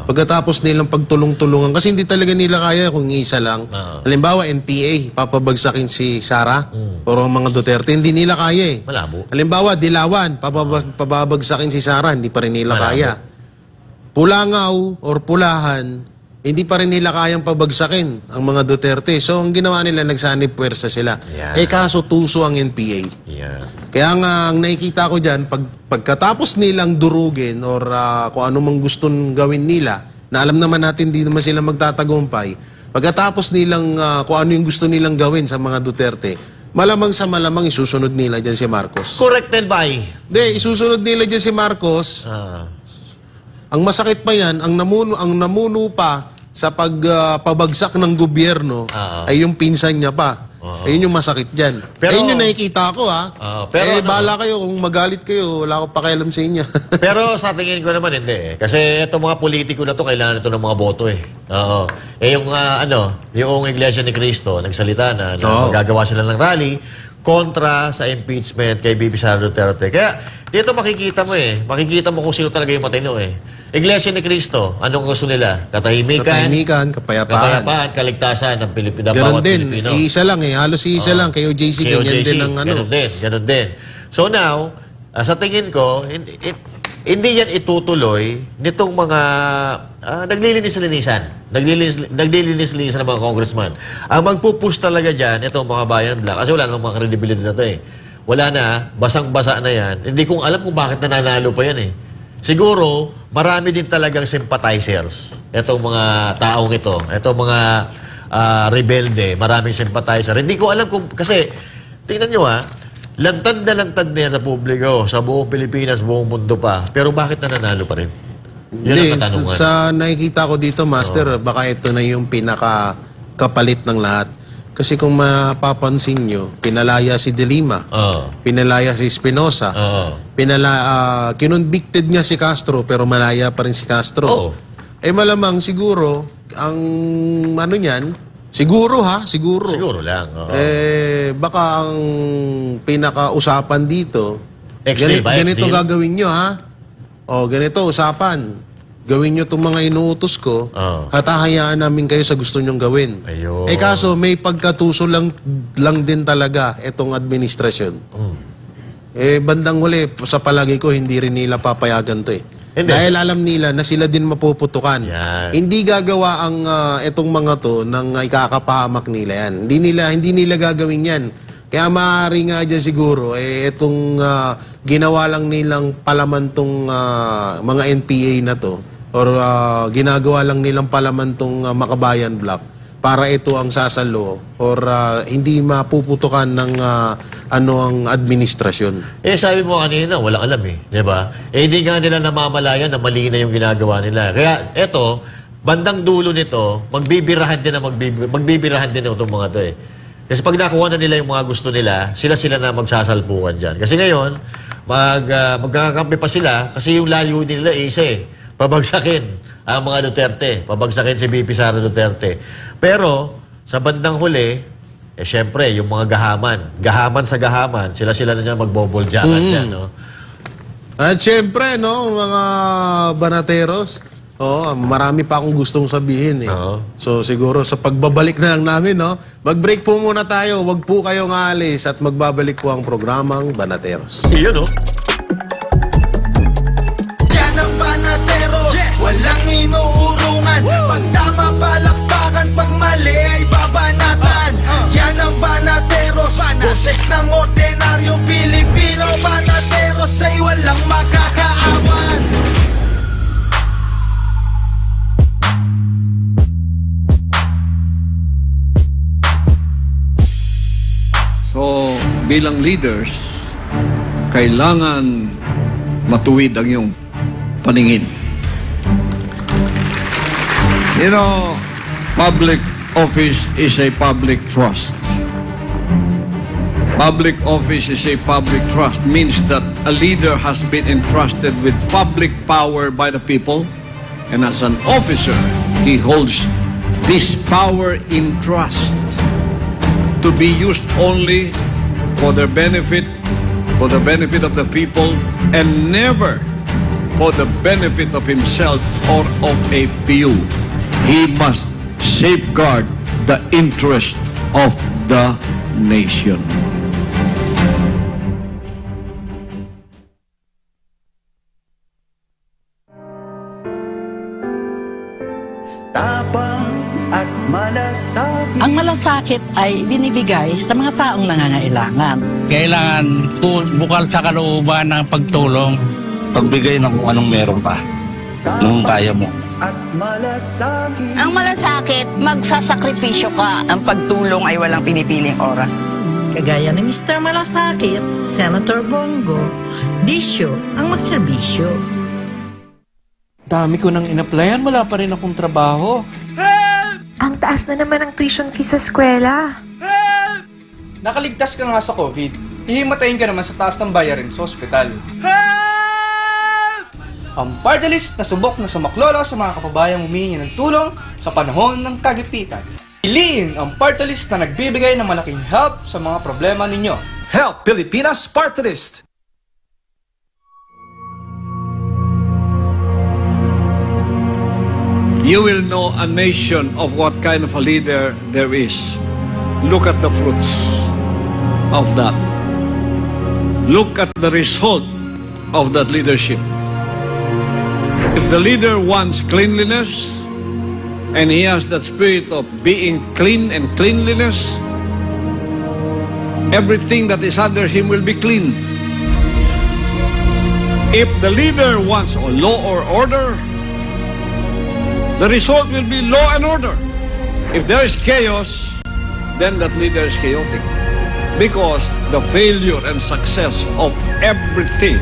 Pagkatapos nilang pagtulong-tulungan, kasi hindi talaga nila kaya kung isa lang. Halimbawa, NPA, papabagsakin si Sara o mga Duterte, hindi nila kaya Malabo. Halimbawa, Dilawan, papabagsakin si Sara, hindi pa rin nila kaya. Pulangaw or Pulahan, hindi pa rin nila kayang pabagsakin ang mga Duterte. So, ang ginawa nila, nagsanib puwersa sila. Kaso tuso ang NPA. Kaya nga, ang nakikita ko dyan, pagkatapos nilang durugin or kung ano mang gustong gawin nila, na alam naman natin, di naman sila magtatagumpay, pagkatapos nilang, kung ano yung gusto nilang gawin sa mga Duterte, malamang sa malamang isusunod nila dyan si Marcos. Corrected by? Hindi, isusunod nila dyan si Marcos. Ang masakit pa yan, ang namuno pa sa pabagsak ng gobyerno ay yung pinsan niya pa. Ayun yung masakit dyan. Ayun yung nakikita ko, ha? Pero bahala kayo. Kung magalit kayo, wala akong pakialam sa inyo. Pero sa tingin ko naman, hindi. Kasi itong mga politiko na to, kailangan ito ng mga boto eh. Oo. Yung Iglesia ni Cristo, nagsalita na magagawa sila ng rally kontra sa impeachment kay Bibi Sara Duterte. Kaya dito makikita mo kung sino talaga yung matino eh. Iglesia ni Cristo, anong gusto nila? Katahimikan, kapayapaan. Kaligtasan ng Pilipino. Ganon din. Iisa lang eh. Halos iisa lang. Kay OJC, ganyan din ang ano. Ganon din. So now, sa tingin ko, hindi yan itutuloy nitong mga naglilinis-linisan. Naglilinis-linisan ng mga congressman. Ang magpupush talaga dyan, itong mga bayan black. Kasi wala namang mga credibility na ito eh. Wala na, basang-basa na yan. Hindi kong alam kung bakit nananalo pa yan eh. Siguro, marami din talagang sympathizers. Itong mga taong ito. Itong mga rebelde. Maraming sympathizer. Hindi ko alam kung... Kasi, tingnan nyo lantad na yan sa publiko. Sa buong Pilipinas, buong mundo pa. Pero bakit nananalo pa rin? Hindi, sa nakikita ko dito, Master, baka ito na yung pinaka-kapalit ng lahat. Kasi kung mapapansin nyo, pinalaya si De Lima, pinalaya si Espinosa, kinonvicted niya si Castro, pero malaya pa rin si Castro. Malamang siguro, ang ano niyan, siguro. Siguro lang. Baka ang pinaka-usapan dito, ganito gagawin nyo, ganito usapan. Gawin nyo itong mga inuutos ko at hahayaan namin kayo sa gusto nyong gawin. Kaso may pagkatuso lang din talaga itong administrasyon. Bandang huli, sa palagi ko, hindi rin nila papayagan to Dahil alam nila na sila din mapuputukan. Hindi gagawa ang itong mga to nang ikakapahamak nila yan. Hindi nila gagawin yan. Kaya maaari nga dyan siguro, itong ginawa lang nilang palaman tong mga NPA na to, or ginagawa lang nilang palaman tong Makabayan Block para ito ang sasalo or hindi mapuputukan ng ang administrasyon. Sabi mo kanina, walang alam di ba? Hindi nga nila namamalayan na mali na yung ginagawa nila. Kaya ito, bandang dulo nito, magbibirahan din itong mga to Kasi pag nakuha na nila yung mga gusto nila, sila na magsasalpukan dyan. Kasi ngayon, magkakakampi pa sila kasi yung layo nila isa pabagsakin ang mga Duterte. Pabagsakin si BP Sara Duterte. Pero, sa bandang huli, syempre, yung mga gahaman sa gahaman, sila na dyan magboboljakan dyan, At syempre, mga banateros, marami pa akong gustong sabihin So siguro sa pagbabalik na lang namin, mag-break po muna tayo. Huwag po kayong aalis at magbabalik po ang programang Banateros. Iyon, Yan ang Banateros, walang inuurungan. Pag tama palakpakan, pag mali ay babanatan. Yan ang Banateros, boses ng ordinaryong Pilipino. Banateros ay walang makakaawan. So, bilang leaders, kailangan matuwid ang iyong paningin. Public office is a public trust. Public office is a public trust means that a leader has been entrusted with public power by the people, and as an officer, he holds this power in trust to be used only for the benefit of the people and never for the benefit of himself or of a few. He must safeguard the interest of the nation. Ang malasakit ay binibigay sa mga taong nangangailangan. Kailangan bukal sa kalooban ng pagtulong. Pagbigay ng kung anong meron pa, nung kaya mo. Ang malasakit, magsasakripisyo ka. Ang pagtulong ay walang pinipiling oras. Kagaya ni Mr. Malasakit, Senator Bongo, disyo ang magserbisyo. Dami ko nang in-applyan, wala pa rin akong trabaho. Ang taas na naman ang tuition fee sa eskwela. Nakaligtas ka nga sa COVID, hihimatayin ka naman sa taas ng bayarin sa ospital. Help! Ang party list na subok na sumaklolo sa mga kapabayang humihingi ng tulong sa panahon ng kagipitan. Piliin ang party list na nagbibigay ng malaking help sa mga problema ninyo. Help Pilipinas Party List! You will know a nation of what kind of a leader there is. Look at the fruits of that. Look at the result of that leadership. If the leader wants cleanliness, and he has that spirit of being clean and cleanliness, everything that is under him will be clean. If the leader wants law or order, the result will be law and order. If there is chaos, then that leader is chaotic. Because the failure and success of everything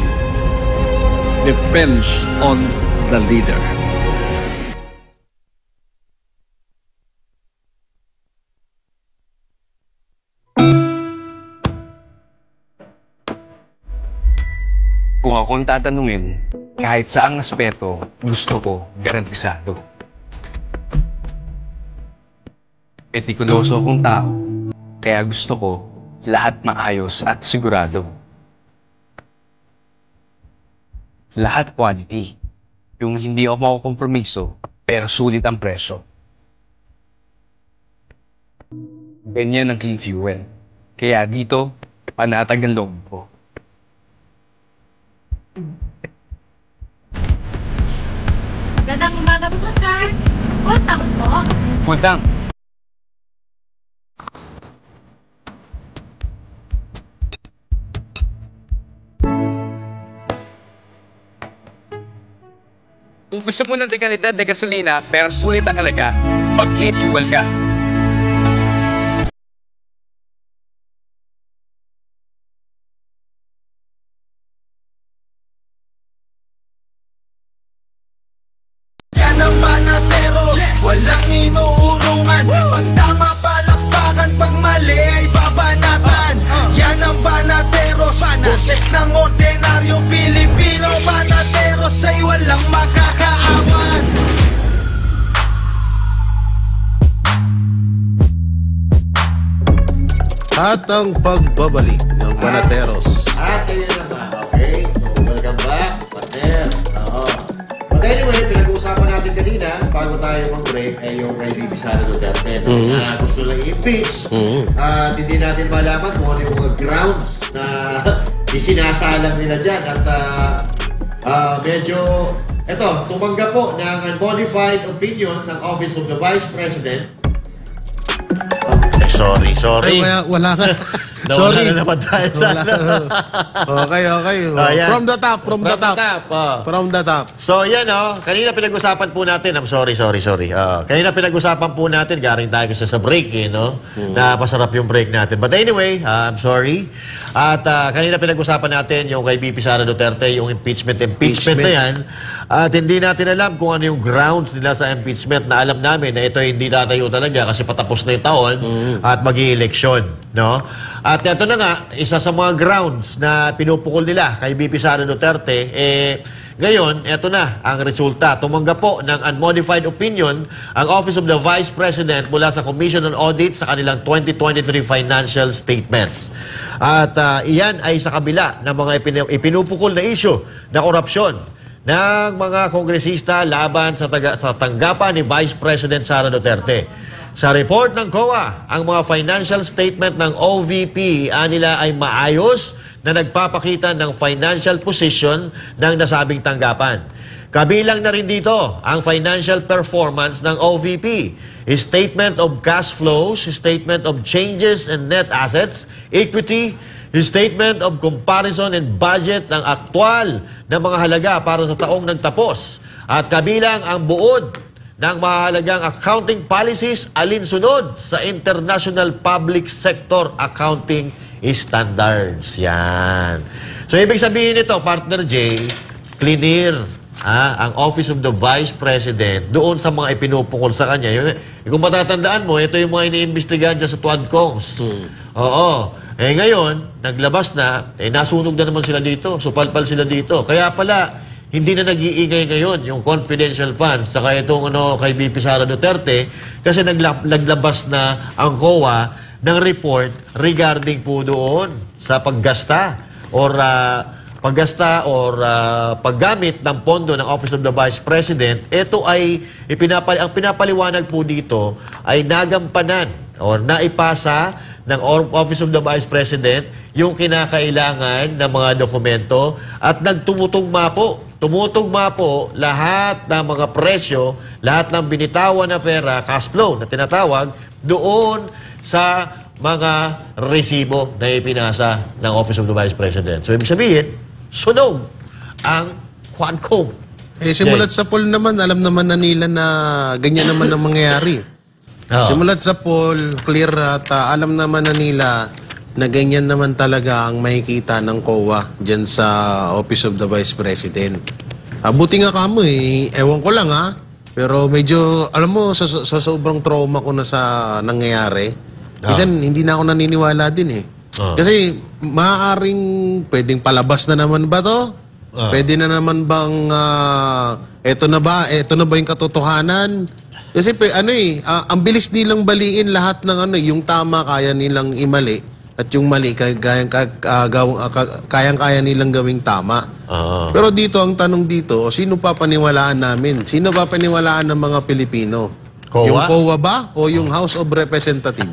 depends on the leader. Kung akong tatanungin, kahit saang aspeto, gusto ko garantisado. Petikuloso akong tao, kaya gusto ko lahat maayos at sigurado. Lahat quality, yung hindi ako makukompromiso, pero sulit ang presyo. Ganyan ang clean fuel, kaya dito, panatag ang loob ko. Magandang umaga po, sir. Utang po. Utang. Kung gusto mo ng dekalidad na gasolina, pero sulit ang halaga, mag-clean fuel ka. Yan ang banatero, walang inuurungan. Pag tama palakpakan, pag mali ay babanatan. Yan ang banateros, boses ng ordinaryong Pilipino. Banateros ay walang makakaawan. At ang pagbabalik ng Banateros. At kayo naman, okay? So, welcome back, partner. But anyway, pinag-uusapan natin kanina, bago tayo mag-break, ay yung kay Bibi Sara Duterte. Na gusto lang i-impeach. At hindi natin malaman kung ano yung mga grounds na isinasalang nila dyan. At medyo, eto, tumanggap po ng unmodified opinion ng Office of the Vice President. Sorry. Ay, wala nga. Sorry. Na naman tayo sa Okay. From the top. From the top. So, yan kanina pinag-usapan po natin. I'm sorry. Kanina pinag-usapan po natin, galing tayo kasi sa break, na pasarap yung break natin. But anyway, I'm sorry. At kanina pinag-usapan natin yung kay BP Sara Duterte, yung impeachment na yan. At hindi natin alam kung ano yung grounds nila sa impeachment, na alam namin na ito hindi tatayo talaga kasi patapos na yung taon at mag-i-eleksyon, no? At ito na nga, isa sa mga grounds na pinupukol nila kay BP Sara Duterte, ngayon, ito na ang resulta. Tumanggap po ng unmodified opinion ang Office of the Vice President mula sa Commission on Audit sa kanilang 2023 financial statements. At iyan ay sa kabila ng mga ipinupukol na issue na korupsyon ng mga kongresista laban sa tanggapan ni Vice President Sara Duterte. Sa report ng COA, ang mga financial statement ng OVP nila ay maayos na nagpapakita ng financial position ng nasabing tanggapan. Kabilang na rin dito ang financial performance ng OVP, statement of cash flows, statement of changes in net assets, equity, statement of comparison and budget ng aktwal na mga halaga para sa taong nagtapos, at kabilang ang buod ng mahalagang accounting policies alinsunod sa International Public Sector Accounting Standards. Yan. So, ibig sabihin nito, Partner J, clear. ang Office of the Vice President doon sa mga ipinupukol sa kanya. Kung matatandaan mo, ito yung mga iniimbestigahan dyan sa Tuadcongs. Oo. Ngayon, naglabas na, nasunog na naman sila dito. Supalpal sila dito. Kaya pala, hindi na nag-iingay ngayon yung confidential funds saka itong kay VP Sara Duterte kasi naglabas na ang COA ng report regarding po doon sa paggasta or paggamit ng pondo ng Office of the Vice President. Ito ay ang pinapaliwanag po dito ay nagampanan or naipasa ng Office of the Vice President yung kinakailangan ng mga dokumento at nagtumutugma po lahat ng mga presyo, lahat ng binitawan na pera, cash flow na tinatawag, doon sa mga resibo na ipinasa ng Office of the Vice President. So, ibig sabihin, sunog ang Quadcom. Simulat sa poll naman, alam naman na nila na ganyan naman ang mangyayari. Simulat sa poll, clear at alam naman na nila na ganyan naman talaga ang makikita ng COA dyan sa Office of the Vice President. Buti nga kamo ewan ko lang pero medyo, alam mo, sa sobrang trauma ko na sa nangyayari, minsan hindi na ako naniniwala din Kasi maaaring pwedeng palabas na naman ba to? Pwede na naman bang eto na ba yung katotohanan? Kasi ang bilis nilang baliin lahat ng yung tama kaya nilang imali. At yung mali, kayang-kaya nilang gawing tama. Pero dito, ang tanong dito, sino pa paniwalaan namin? Sino pa paniwalaan ng mga Pilipino? COA? Yung COA ba? O yung House of Representatives?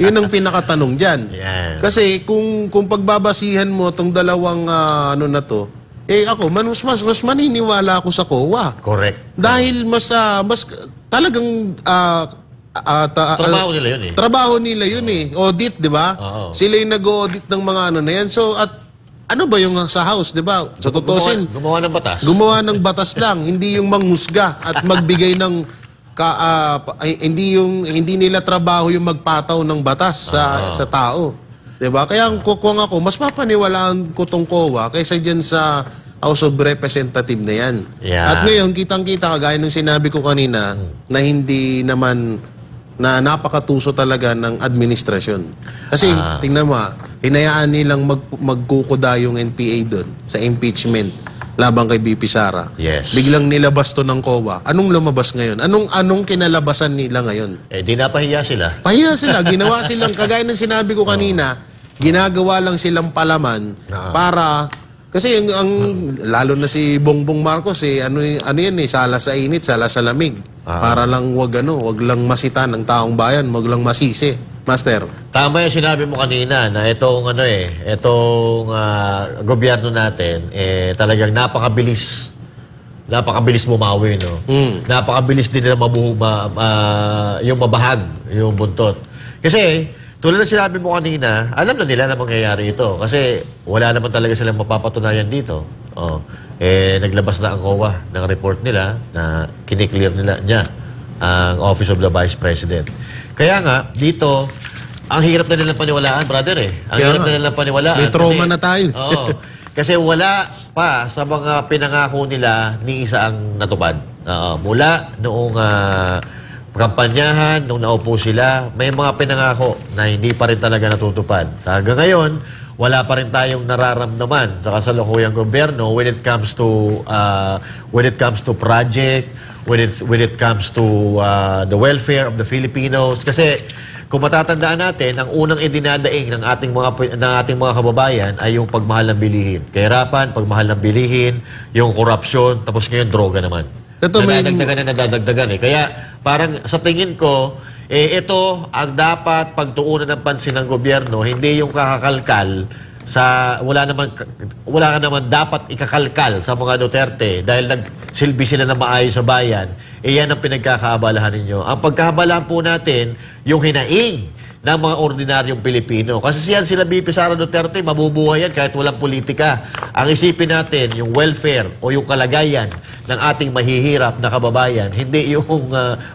Yun ang pinakatanong dyan. Kasi kung pagbabasihan mo itong dalawang na to, ako, mas maniniwala ako sa COA. Correct. Dahil mas talagang trabaho nila yun Trabaho nila yun Audit, di ba? Sila yung nag-audit ng mga na yan. So, at ano ba yung sa House, di ba? Sa tutusin. Gumawa ng batas. Gumawa ng batas lang. Hindi yung manghusga at magbigay ng hindi nila trabaho yung magpataw ng batas sa tao. Di ba? Kaya kung ako, mas mapaniwalaan ko tong COA kaysa dyan sa House of Representative na yan. At ngayon, kitang-kita, kagaya ng sinabi ko kanina, na hindi naman na napakatuso talaga ng administrasyon. Kasi, tingnan mo, hinayaan nilang magkukuda yung NPA doon sa impeachment labang kay VP Sara. Biglang nilabas to ng COA. Anong lumabas ngayon? Anong kinalabasan nila ngayon? Di napahiya sila. Pahiya sila. Ginawa silang, kagaya ng sinabi ko kanina, ginagawa lang silang palaman para... Kasi lalo na si Bongbong Marcos ano yan sala sa init, sala sa lamig. Para lang wag lang masita ng taong bayan, wag lang masisi. Master. Tama yung sinabi mo kanina na itong gobyerno natin talagang napakabilis bumawi, no. Napakabilis din nila yung mabahag, yung buntot. Kasi tulad na sinabi mo kanina, alam na nila na mangyayari ito. Kasi wala naman talaga silang mapapatunayan dito. Naglabas na ang COA ng report nila na kiniklear niya ang Office of the Vice President. Kaya nga, dito, ang hirap na nilang paniwalaan, brother Ang hirap na nilang paniwalaan. May trauma na tayo. Kasi wala pa sa mga pinangako nila ni isa ang natupad. Mula noong... kampanyahan, nung naupo sila, may mga pinangako na hindi pa rin talaga natutupad. Hanggang ngayon, wala pa rin tayong nararamdaman sa kasalukuyang gobyerno when it comes to project, when it comes to the welfare of the Filipinos. Kasi kung matatandaan natin, ang unang idinadaing ng ating mga kababayan ay yung pagmahal ng bilihin. Kahirapan, pagmahal ng bilihin, yung korupsyon, tapos ngayon droga naman. Nadadagdagan. Kaya parang sa tingin ko, ito ang dapat pagtuunan ng pansin ng gobyerno, hindi yung kakakalkal sa wala naman dapat ikakalkal sa mga Duterte dahil nagsilbi sila na maayos sa bayan. Yan ang pinagkakaabalahan ninyo. Ang pagkaabalahan po natin, yung hinaing ng mga ordinaryong Pilipino. Kasi sila VP Sara Duterte, mabubuhay yan kahit walang politika. Ang isipin natin, yung welfare o yung kalagayan ng ating mahihirap na kababayan, hindi yung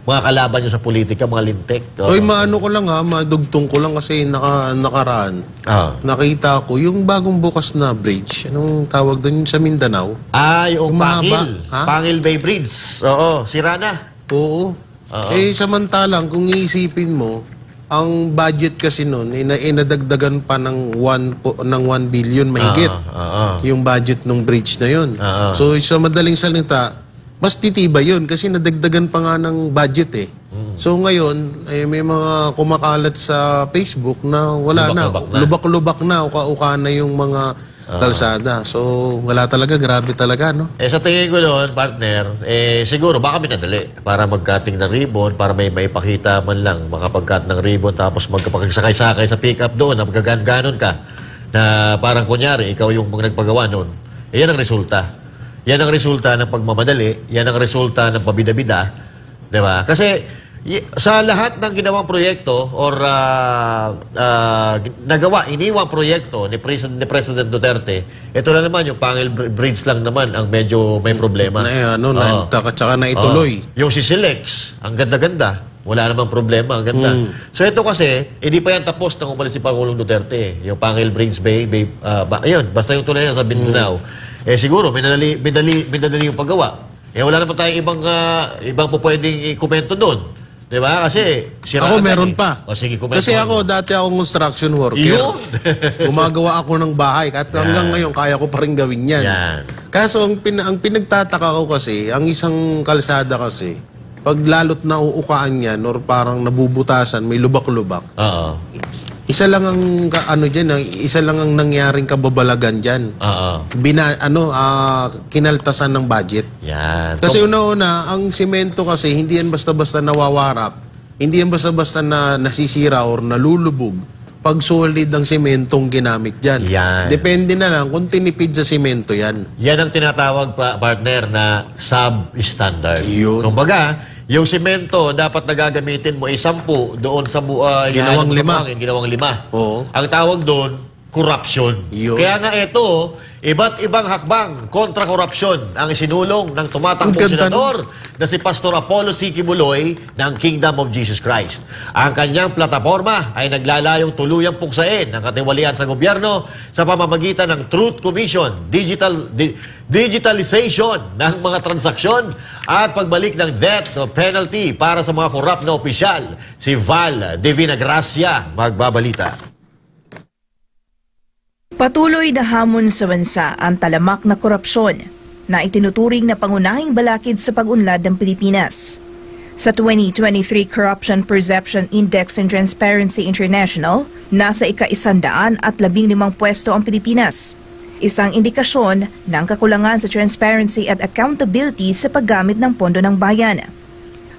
mga kalaban nyo sa politika, mga lintik. Maano ko lang madugtong ko lang kasi nakaraan. Nakita ko yung bagong bukas na bridge, anong tawag doon sa Mindanao? Yung Pangil. Pangil Bay Bridge. Oo, sira na. Oo. Samantalang, kung iisipin mo, ang budget kasi noon, inadagdagan pa ng 1 billion mahigit. Yung budget ng bridge na yun. So, sa madaling salita, mas titiba yun kasi nadagdagan pa nga ng budget eh. So ngayon, may mga kumakalat sa Facebook na wala lubak-lubak na, uka-uka na yung mga kalsada. So wala talaga, grabe talaga, no? Sa tingin ko doon, partner, siguro baka minadali para mag-cutting ng ribbon, para may maipakita man lang, makapag-cut ng ribbon, tapos magkapag-sakay-sakay sa pick-up doon, na magaganon ka, na parang kunyari, ikaw yung nagpagawa noon. Yan ang resulta. Yan ang resulta ng pagmamadali, yan ang resulta ng pabida-bida, di ba? Kasi sa lahat ng ginawang proyekto or iniwang proyekto ni President Duterte, ito lang naman, yung Pangil Bridge lang naman ang medyo may problema. Tsaka na ituloy. Yung si Silex, ang ganda-ganda. Wala namang problema, ang ganda. So ito kasi, hindi pa yan tapos nang umalis si Pangulong Duterte. Yung Pangil Bridge Bay, ayun, basta yung tulay sa Mindanao. Siguro, minadali yung paggawa. Wala naman tayong ibang po pwedeng i-komento doon. Diba? Kasi ako meron pa. Sige, kasi ako, dati akong construction worker. Gumagawa ako ng bahay. At hanggang ngayon, kaya ko pa rin gawin yan. Kaso, ang pinagtataka ko kasi, ang isang kalsada kasi, pag lalot na uukaan yan, or parang nabubutasan, may lubak-lubak. Isa lang ang isa lang ang nangyaring kababalagan diyan. Kinaltasan ng budget. Yan. Kasi una-una, ang semento kasi hindi yan basta-basta nawawarak. Hindi yan basta-basta na nasisira or nalulubog pag solid ang sementong ginamit diyan. Depende na lang kung tinipid sa semento yan. Yan ang tinatawag, partner, na substandard. Kumbaga, yung semento, dapat nagagamitin mo 10 doon sa ginawang 5. Ang tawag doon, corruption. Kaya nga ito, iba't ibang hakbang kontra korupsyon ang isinulong ng tumatakbong senador na si Pastor Apollo C. Quiboloy ng Kingdom of Jesus Christ. Ang kanyang plataforma ay naglalayong tuluyang puksain ang katiwalian sa gobyerno sa pamamagitan ng Truth Commission, digitalization ng mga transaksyon at pagbalik ng death penalty para sa mga korap na opisyal. Si Val Divina Gracia magbabalita. Patuloy na hamon sa bansa ang talamak na korupsyon na itinuturing na pangunahing balakid sa pag-unlad ng Pilipinas. Sa 2023 Corruption Perception Index and Transparency International, nasa ika-115 pwesto ang Pilipinas. Isang indikasyon ng kakulangan sa transparency at accountability sa paggamit ng pondo ng bayan.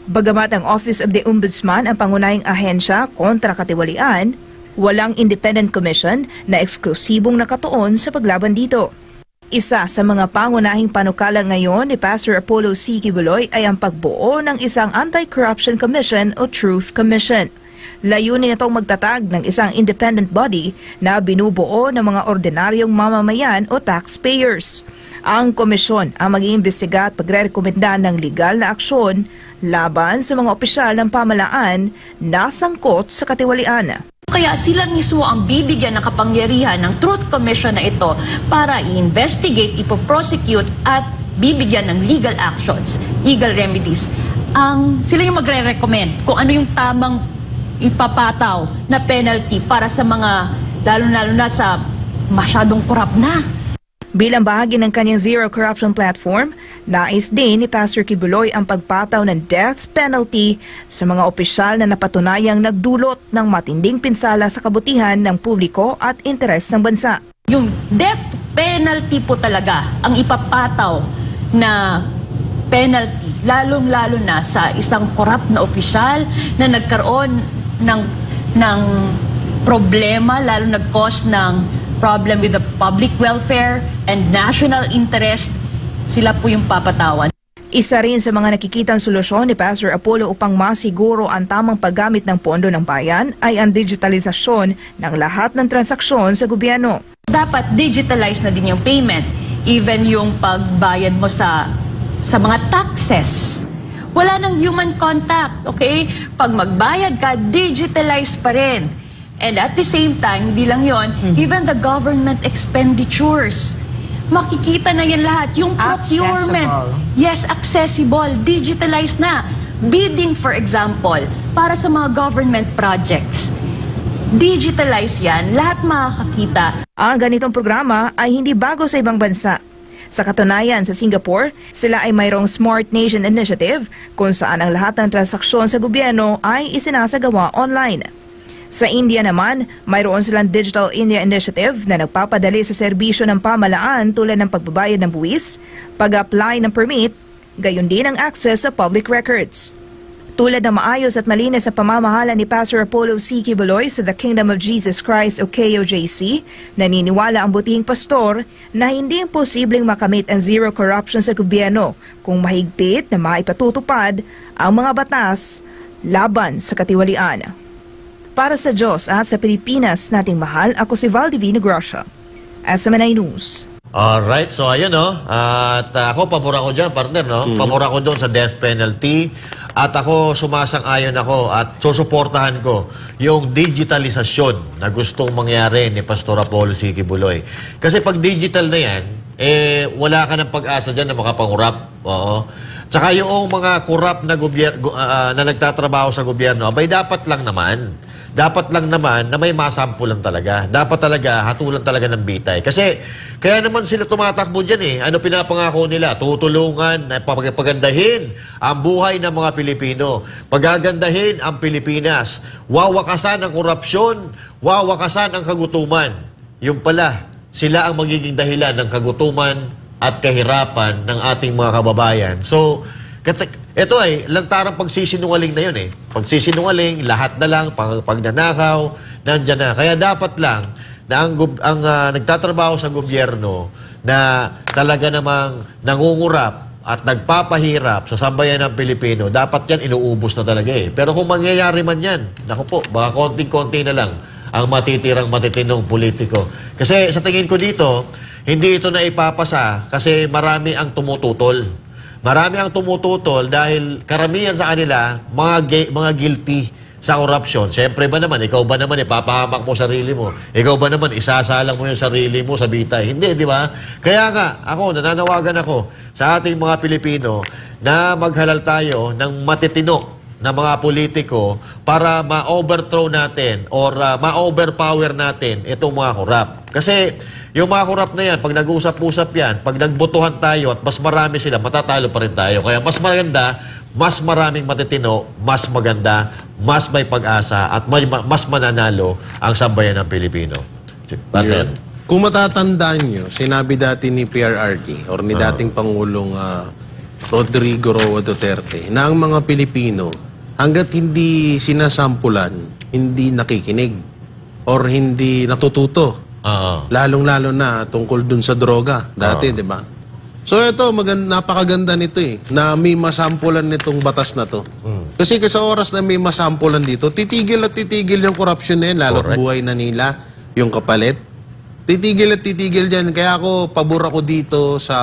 Bagamat ang Office of the Ombudsman ang pangunahing ahensya kontra katiwalian, walang independent commission na eksklusibong nakatuon sa paglaban dito. Isa sa mga pangunahing panukala ngayon ni Pastor Apollo C. Quiboloy ay ang pagbuo ng isang Anti-Corruption Commission o Truth Commission. Layunin itong magtatag ng isang independent body na binubuo ng mga ordinaryong mamamayan o taxpayers. Ang komisyon ang mag-iimbestiga at pagre-rekomenda ng legal na aksyon laban sa mga opisyal ng pamahalaan na sangkot sa katiwalian. Kaya sila mismo ang bibigyan ng kapangyarihan ng Truth Commission na ito para i-investigate, ipoprosecute at bibigyan ng legal actions, legal remedies. Sila yung magre-recommend kung ano yung tamang ipapataw na penalty para sa mga lalo-lalo na sa masyadong korap na. Bilang bahagi ng kanyang Zero Corruption Platform, nais din ni Pastor Quiboloy ang pagpataw ng death penalty sa mga opisyal na napatunayang nagdulot ng matinding pinsala sa kabutihan ng publiko at interes ng bansa. Yung death penalty po talaga ang ipapataw na penalty, lalong-lalo na sa isang corrupt na opisyal na nagkaroon ng problema, lalo nag-cause ng problem with the public welfare and national interest, sila po yung papatawan. Isa rin sa mga nakikitang solusyon ni Pastor Apollo upang masiguro ang tamang paggamit ng pondo ng bayan ay ang digitalisasyon ng lahat ng transaksyon sa gobyerno. Dapat digitalize na din yung payment, even yung pagbayad mo sa mga taxes. Wala nang human contact, okay? Pag magbayad ka, digitalize pa rin. And at the same time, hindi lang yon, even the government expenditures, makikita na yan lahat. Yung procurement, yes, accessible, digitalized na. Bidding, for example, para sa mga government projects, digitalize yan, lahat makakakita. Ang ganitong programa ay hindi bago sa ibang bansa. Sa katunayan, sa Singapore, sila ay mayroong Smart Nation Initiative kung saan ang lahat ng transaksyon sa gobyerno ay isinasagawa online. Sa India naman, mayroon silang Digital India Initiative na nagpapadali sa serbisyo ng pamahalaan tulad ng pagbabayad ng buwis, pag-apply ng permit, gayon din ang access sa public records. Tulad ng maayos at malinis sa pamamahala ni Pastor Apollo C. Quiboloy sa The Kingdom of Jesus Christ o KOJC, naniniwala ang butihing pastor na hindi imposibleng makamit ang zero corruption sa gobyerno kung mahigpit na maipatutupad ang mga batas laban sa katiwalian. Para sa Diyos at sa Pilipinas nating mahal, ako si Val Divino Gracia, SMNI News. Alright, so ayun at ako pabor ako dyan, partner, pabor ako doon sa death penalty at ako sumasang-ayon ako at susuportahan ko yung digitalisasyon na gustong mangyari ni Pastor Apollo C. Quiboloy. Kasi pag digital na yan, wala ka ng pag-asa dyan na makapangurap. Oo. Tsaka yung mga kurap na na nagtatrabaho sa gobyerno, abay dapat lang naman na may masampulan talaga. Dapat talaga, hatulan talaga ng bitay. Kasi, kaya naman sila tumatakbo dyan Ano pinapangako nila? Tutulungan, pagandahin ang buhay ng mga Pilipino. Pagagandahin ang Pilipinas. Wawakasan ang korupsyon. Wawakasan ang kagutuman. Yung pala, sila ang magiging dahilan ng kagutuman at kahirapan ng ating mga kababayan. So, ito ay lantarang pagsisinungaling na yun Pagsisinungaling, lahat na lang, pagnanakaw, nandyan na. Kaya dapat lang na ang nagtatrabaho sa gobyerno na talaga namang nangungurap at nagpapahirap sa sambayan ng Pilipino, dapat yan inuubos na talaga Pero kung mangyayari man yan, naku po, baka konting-konti na lang ang matitirang matitinong politiko. Kasi sa tingin ko dito, hindi ito na ipapasa kasi marami ang tumututol. Marami ang tumututol dahil karamihan sa kanila mga guilty sa korupsyon. Siyempre ba naman, ikaw ba naman ipapahamak mo sarili mo? Ikaw ba naman isasalang mo yung sarili mo sa bitay? Hindi, di ba? Kaya nga, nananawagan ako sa ating mga Pilipino na maghalal tayo ng matitino na mga politiko para ma-overthrow natin or ma-overpower natin itong mga korap. Kasi yung mga korap na yan, pag nag-usap-usap yan, pag nagbotohan tayo at mas marami sila, matatalo pa rin tayo. Kaya mas maganda, mas maraming matitino, mas maganda, mas may pag-asa at mas mananalo ang sambayan ng Pilipino. Kung matatandaan nyo, sinabi dati ni PRRD or ni dating Pangulong Rodrigo Roa Duterte na ang mga Pilipino, hanggat hindi sinasampulan, hindi nakikinig or hindi natututo. Lalong-lalo na tungkol dun sa droga dati, di ba? So ito, napakaganda nito na may masampulan nitong batas na to. Kasi sa oras na may masampulan dito, titigil at titigil yung corruption na yan, lalo't buhay na nila yung kapalit. Titigil at titigil dyan. Kaya ako, pabor ako dito sa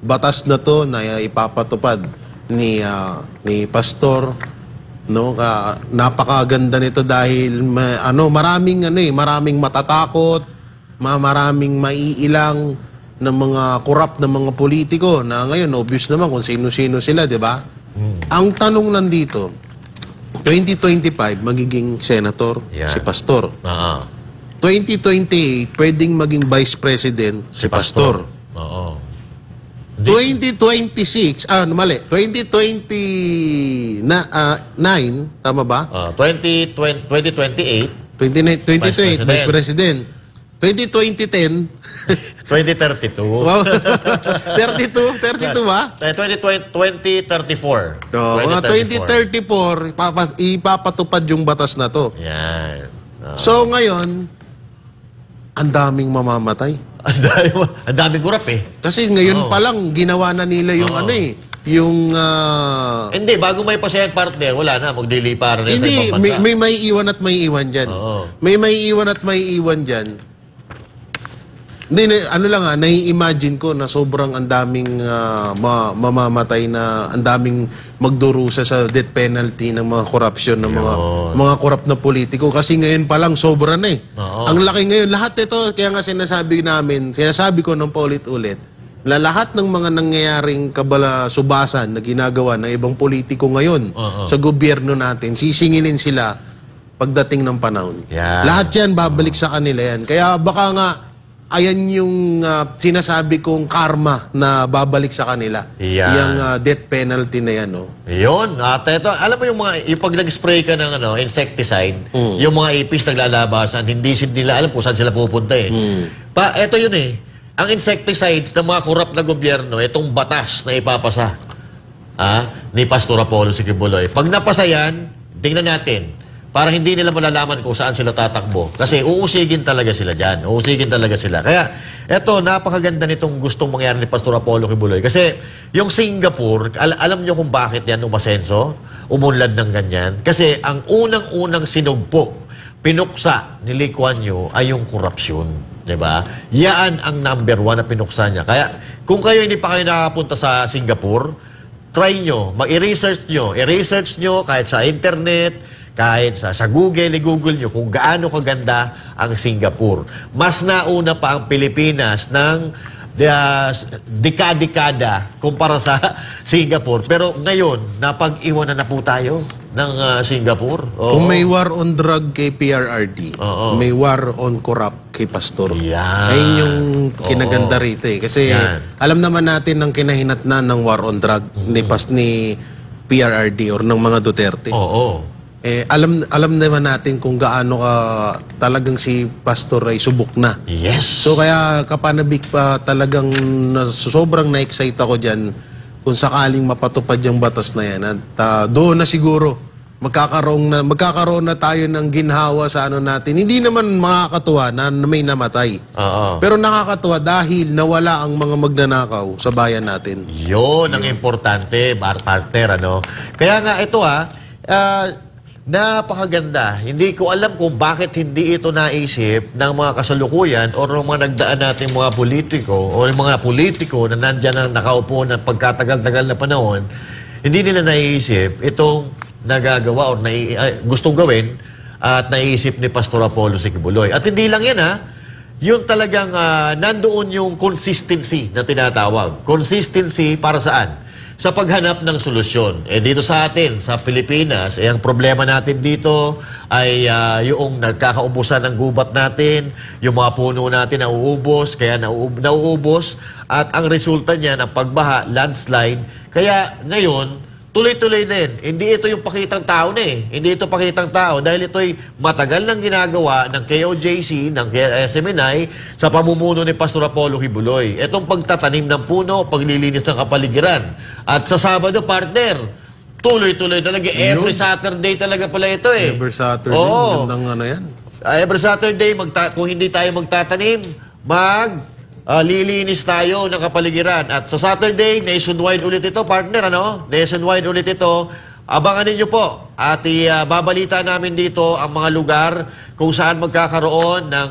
batas na to na ipapatupad ni Pastor. Napakaganda nito dahil maraming matatakot, maraming maiilang ng mga korap ng mga politiko na ngayon obvious naman kung sino-sino sila, di ba? Ang tanong nandito, 2025 magiging senator si Pastor. 2028 pwedeng maging vice president si Pastor. 2026, 2029, tama ba? 2028, Vice President. 2020-10. 2032. Wow. 32 ba? 2034. Mga 2034, ipapatupad yung batas na to. Yan. So ngayon, ang daming mamamatay. Ang daming kurap Kasi ngayon pa lang, ginawa na nila yung Hindi, bago may pasayang partner, wala na, magdiliparan na hindi, sa ibang bansa. may iwan at may iwan dyan. May iwan at may iwan dyan. Hindi, ano lang nai-imagine ko na sobrang ang daming mamamatay na ang daming magdurusa sa death penalty ng mga korupsyon ng mga korap na politiko kasi ngayon pa lang sobra na eh. Ang laki ngayon, lahat ito, kaya nga sinasabi ko ng paulit-ulit, na lahat ng mga nangyayaring subasan na ginagawa ng ibang politiko ngayon sa gobyerno natin, sisingilin sila pagdating ng panahon. Lahat yan, babalik sa kanila yan. Kaya baka nga, ayan yung sinasabi kong karma na babalik sa kanila. Yung death penalty na yan. Yun. At ito, alam mo yung pag nag-spray ka ng insecticide, yung mga ipis naglalabasan, hindi nila alam kung saan sila pupunta eh. Ito yun eh. Ang insecticides ng mga korap na gobyerno, itong batas na ipapasa ni Pastor Apollo Sikibuloy. Pag napasa yan, tingnan natin. Para hindi nila malalaman kung saan sila tatakbo. Kasi uusigin talaga sila dyan. Uusigin talaga sila. Kaya, eto, napakaganda nitong gustong mangyari ni Pastor Apollo Kibuloy. Kasi, yung Singapore, alam nyo kung bakit yan umasenso? Umunlad ng ganyan. Kasi, ang unang-unang sinugpo, pinuksa ni Lee Kuan Yew ay yung korupsyon. Diba? Yan ang number 1 na pinuksa niya. Kaya, kung kayo hindi pa kayo nakakapunta sa Singapore, try nyo, i-research nyo kahit sa internet, kahit sa Google, i-Google nyo kung gaano kaganda ang Singapore. Mas nauna pa ang Pilipinas ng dekada kumpara sa Singapore. Pero ngayon, napag-iwanan na po tayo ng Singapore. Kung may war on drug kay PRRD, may war on corrupt kay Pastor. Ayun yung kinaganda rito eh. Kasi alam naman natin ng kinahinatnan ng war on drug ni PRRD or ng mga Duterte. Alam naman natin kung gaano talagang si Pastor ay subok na. So kaya kapanabik pa talagang sobrang na-excite ako dyan kung sakaling mapatupad yung batas na yan. At doon na siguro magkakaroon na tayo ng ginhawa sa natin. Hindi naman makakatuwa na may namatay. Pero nakakatuwa dahil nawala ang mga magnanakaw sa bayan natin. Yun ang importante, partner. Kaya nga ito napakaganda. Hindi ko alam kung bakit hindi ito naisip ng mga kasalukuyan o ng mga nagdaan nating mga politiko o ng mga politiko na nandyan ang nakaupo ng pagkatagal-tagal na panahon. Hindi nila naisip itong nagagawa o gustong gawin at naisip ni Pastor Apollo Sikibuloy. At hindi lang yan yung talagang nandoon yung consistency na tinatawag. Consistency para saan? Sa paghanap ng solusyon. Dito sa atin, sa Pilipinas, ang problema natin dito ay yung nagkakaubusan ng gubat natin, yung mga puno natin nauubos, kaya nauubos, at ang resulta niya ng pagbaha, landslide. Kaya ngayon, tuloy-tuloy din. Hindi ito yung pakitang tao na eh. Hindi ito pakitang tao dahil ito'y matagal nang ginagawa ng KOJC, ng SMNI sa pamumuno ni Pastor Apollo Kibuloy. Itong pagtatanim ng puno, paglilinis ng kapaligiran. At sa Sabado, partner, tuloy-tuloy talaga. Every Saturday talaga pala ito eh. Every Saturday, magandang yan. Every Saturday, kung hindi tayo magtatanim, lilinis tayo ng kapaligiran. At sa Saturday, nationwide ulit ito, partner, Nationwide ulit ito. Abangan ninyo po. At babalita namin dito ang mga lugar kung saan magkakaroon ng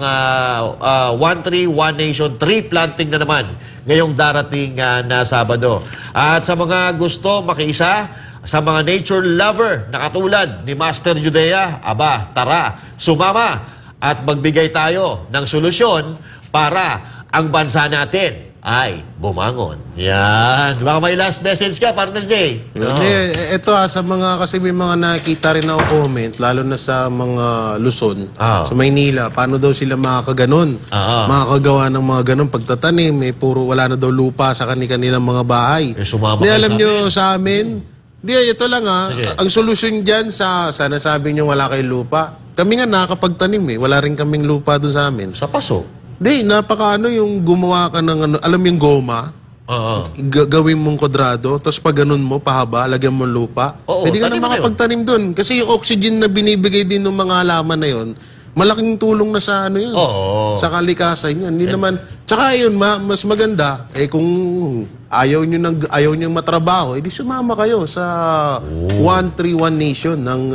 One Tree, One Nation, tree planting na naman ngayong darating na Sabado. At sa mga gusto makiisa, sa mga nature lover na katulad ni Master Judea, tara, sumama at magbigay tayo ng solusyon para ang bansa natin ay bumangon. Yan. Baka may last message ka, partner Jay. Ito sa mga, kasi may mga nakita rin ako comment, lalo na sa mga Luzon, sa Maynila, paano daw sila makakaganon, makakagawa ng mga ganon pagtatanim, puro wala na daw lupa sa kanilang mga bahay. Alam nyo sa amin, ito lang ang solusyon dyan sana sabi nyo wala kayong lupa. Kami nga nakakapagtanim wala rin kaming lupa doon sa amin. Sa paso? Napaka yung gumawa ka ng alam yung goma, gawin mong kwadrado, tapos pag ganun mo, pahaba, lagyan mong lupa. Pwede ka na makapagtanim dun. Kasi yung oxygen na binibigay din ng mga halaman na yun, malaking tulong na sa ano yun. Sa kalikasan yun. Hindi naman, tsaka yun, mas maganda, kung ayaw nyo matrabaho, edi sumama kayo sa 131 Nation ng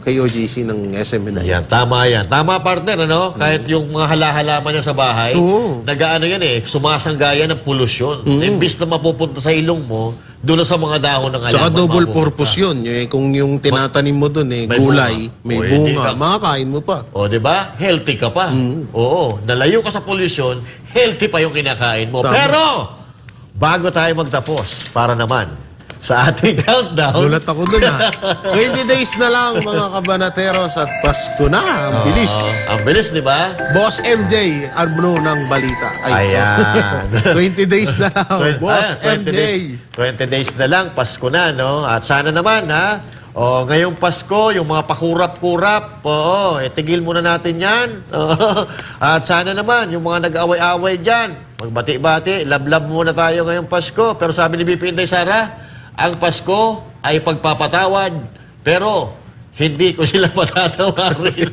KOJC ng SMNI. Yan, tama yan. Tama, partner, ano? Kahit yung mga halaman niya sa bahay, nag-ano yan sumasanggaya ng polusyon. Imbis na mapupunta sa ilong mo, doon sa mga dahon ng halaman. Tsaka double purpose yun. Kung yung tinatanim mo doon, gulay, may bunga, makakain mo pa. O, di ba? Healthy ka pa. Oo. Nalayo ka sa pollution, healthy pa yung kinakain mo. Tama. Pero, bago tayo magtapos, para naman, sa ating countdown. Lulat ako dun 20 days na lang mga kabanateros at Pasko na. Ang bilis. Ang bilis, di ba? Boss MJ, ano ng balita. Ayan. 20 days na lang. Boss MJ. 20 days na lang, Pasko na, no? At sana naman, ngayong Pasko, yung mga pakurap-kurap, tigil muna natin yan. At sana naman, yung mga nag-away-away dyan, magbati-bati, love-love muna tayo ngayong Pasko. Pero sabi ni BP Inday Sara, ang Pasko ay pagpapatawad, pero hindi ko sila patatawarin.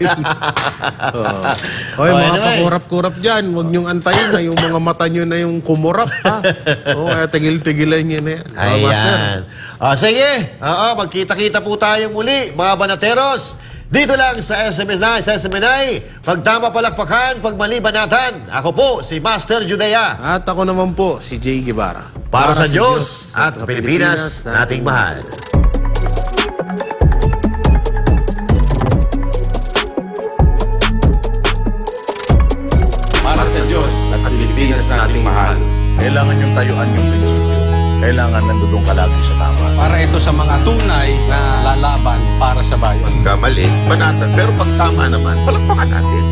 Mga pakurap-kurap dyan, huwag niyong antayin na yung mga mata niyo na yung kumurap, ha? Kaya tigil-tigilan niyo na yan. Master. Sige, magkita-kita po tayo muli, mga banateros. Dito lang sa SMNI, pagtama palakpakan, pagmalibanatan. Ako po, si Master Judea. At ako naman po, si Jay Guevara. Para sa Diyos at sa Pilipinas nating mahal. Para sa Diyos at sa Pilipinas nating mahal. Kailangan yung tayuan yung prinsipyo. Kailangan nandudong ka lagi sa tama. Para ito sa mga tunay na lalaban para sa bayan. Pagkamali, banatan. Pero pag tama naman, palakpakan natin.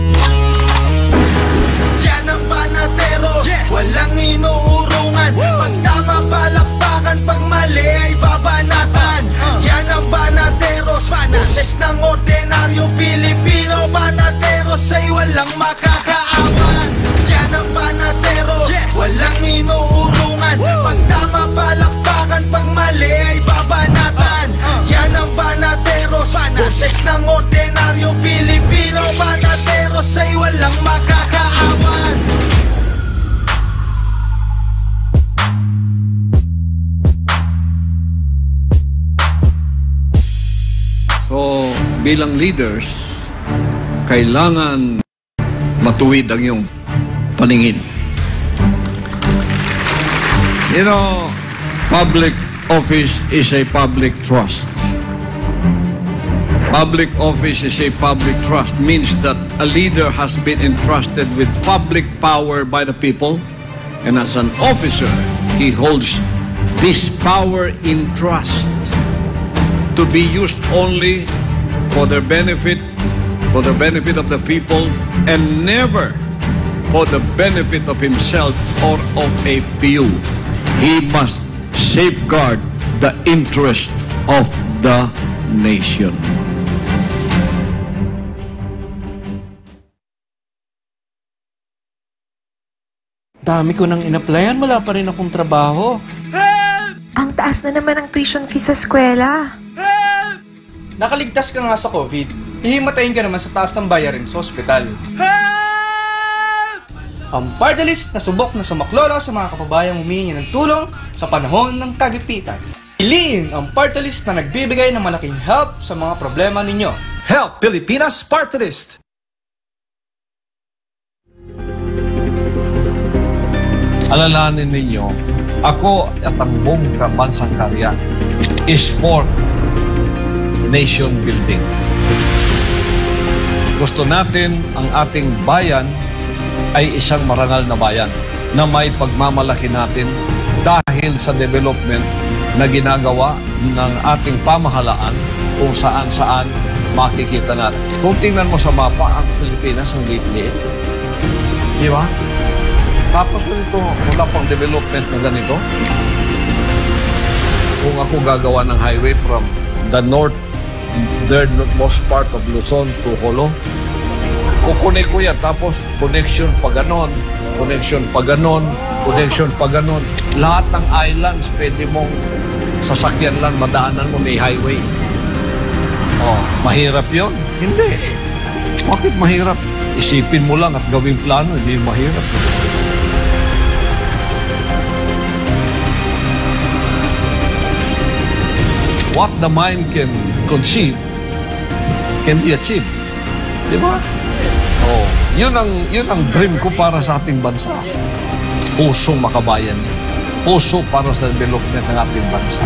Yan ang banateros, walang inuurungan. Pag tama, palakpakan. Pag mali ay babanatan. Yan ang banateros, boses ng ordinaryong Pilipino. Banateros ay walang makakaawan. Yan ang banateros, walang inuurungan. Pag tama, palakpakan. Pag mali ay babanatan. Yan ang banateros, boses ng ordinaryong Pilipino. Banateros ay walang makakaawan. So, bilang leaders, kailangan matuwid ang iyong paningin. You know, public office is a public trust. Public office is a public trust means that a leader has been entrusted with public power by the people, and as an officer, he holds this power in trust to be used only for the benefit of the people and never for the benefit of himself or of a few. He must safeguard the interest of the nation. Dami ko nang in-applyan, wala pa rin akong trabaho. Ang taas na naman ang tuition fee sa eskwela. Nakaligtas ka nga sa COVID, hihimatayin ka naman sa taas ng bayarin sa ospital. Ang party list na subok na sumaklolo sa mga kapabayang humihingi ng tulong sa panahon ng kagipitan. Piliin ang party list na nagbibigay ng malaking help sa mga problema ninyo. Help Pilipinas Party List! Alalahanin ninyo, ako at ang buong kabansang karya is for nation building. Gusto natin ang ating bayan ay isang marangal na bayan na may pagmamalaki natin dahil sa development na ginagawa ng ating pamahalaan kung saan-saan makikita natin. Kung tingnan mo sa mapa, ang Pilipinas ang liit-liit. Di ba? Tapos ganito, wala pang development na ganito. Kung ako gagawa ng highway from the northmost part of Luzon to Jolo, kukunik ko yan. Tapos connection pa ganon, connection pa ganon, connection pa ganon. Lahat ng islands, pwede mong sasakyan lang, madaanan mo, may highway. Oh, mahirap yun? Hindi. Bakit mahirap? Isipin mo lang at gawing plano, hindi mahirap. What the mind can conceive can be achieved. Di ba? Oh, yun ang dream ko para sa ating bansa. Pusong makabayan niya. Puso para sa development ng ating bansa.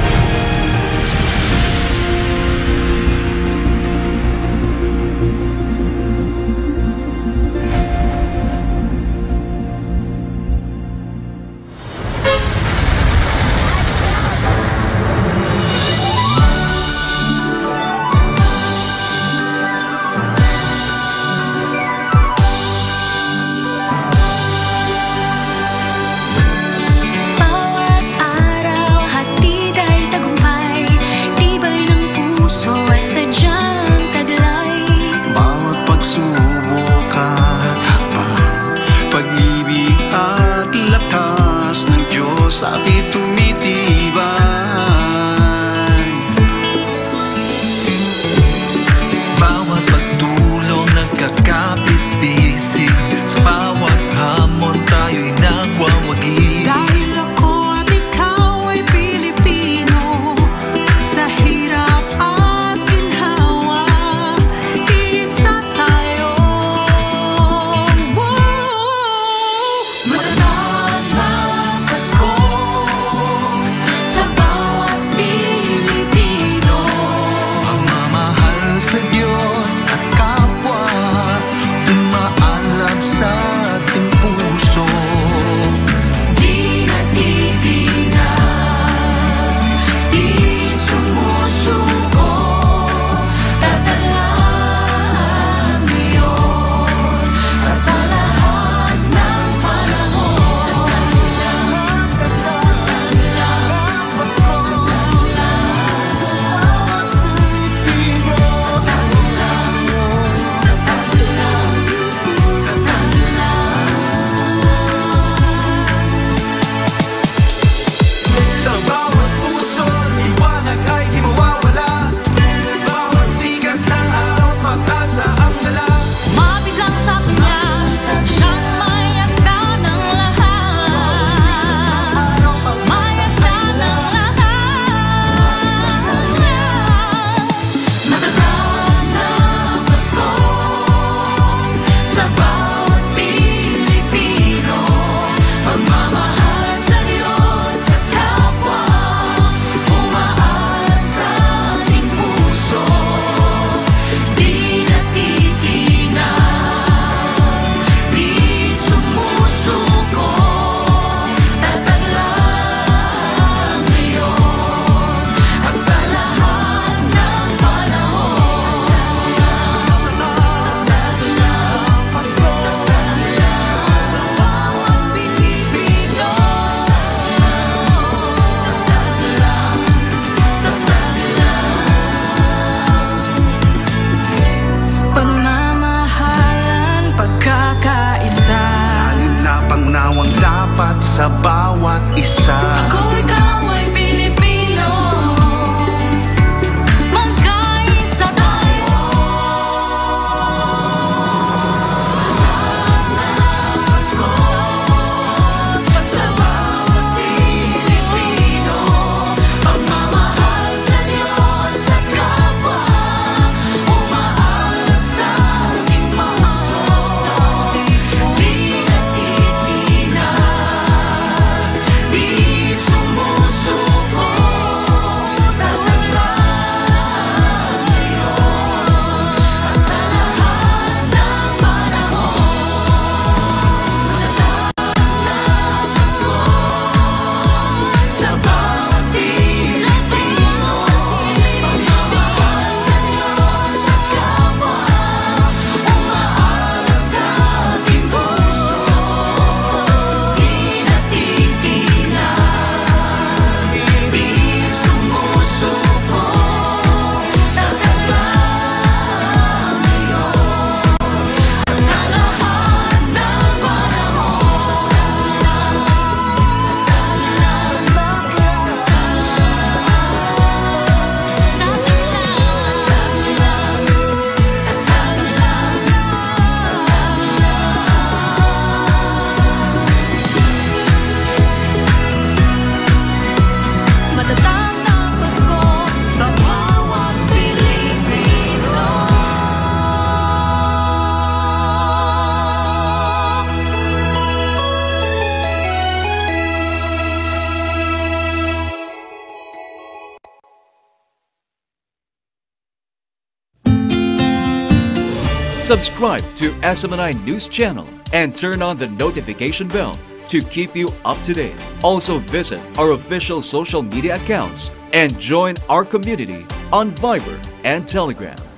sa bawat isa. Ako, ikaw ay Pilipino, magkaisa tayo. Pasko, sa bawat Pilipino, pagmamahal sa Diyos at kapwa, umaalap sa ating puso. Di natitinag, di sumusuko. Subscribe to SMNI News Channel and turn on the notification bell to keep you up to date. Also visit our official social media accounts and join our community on Viber and Telegram.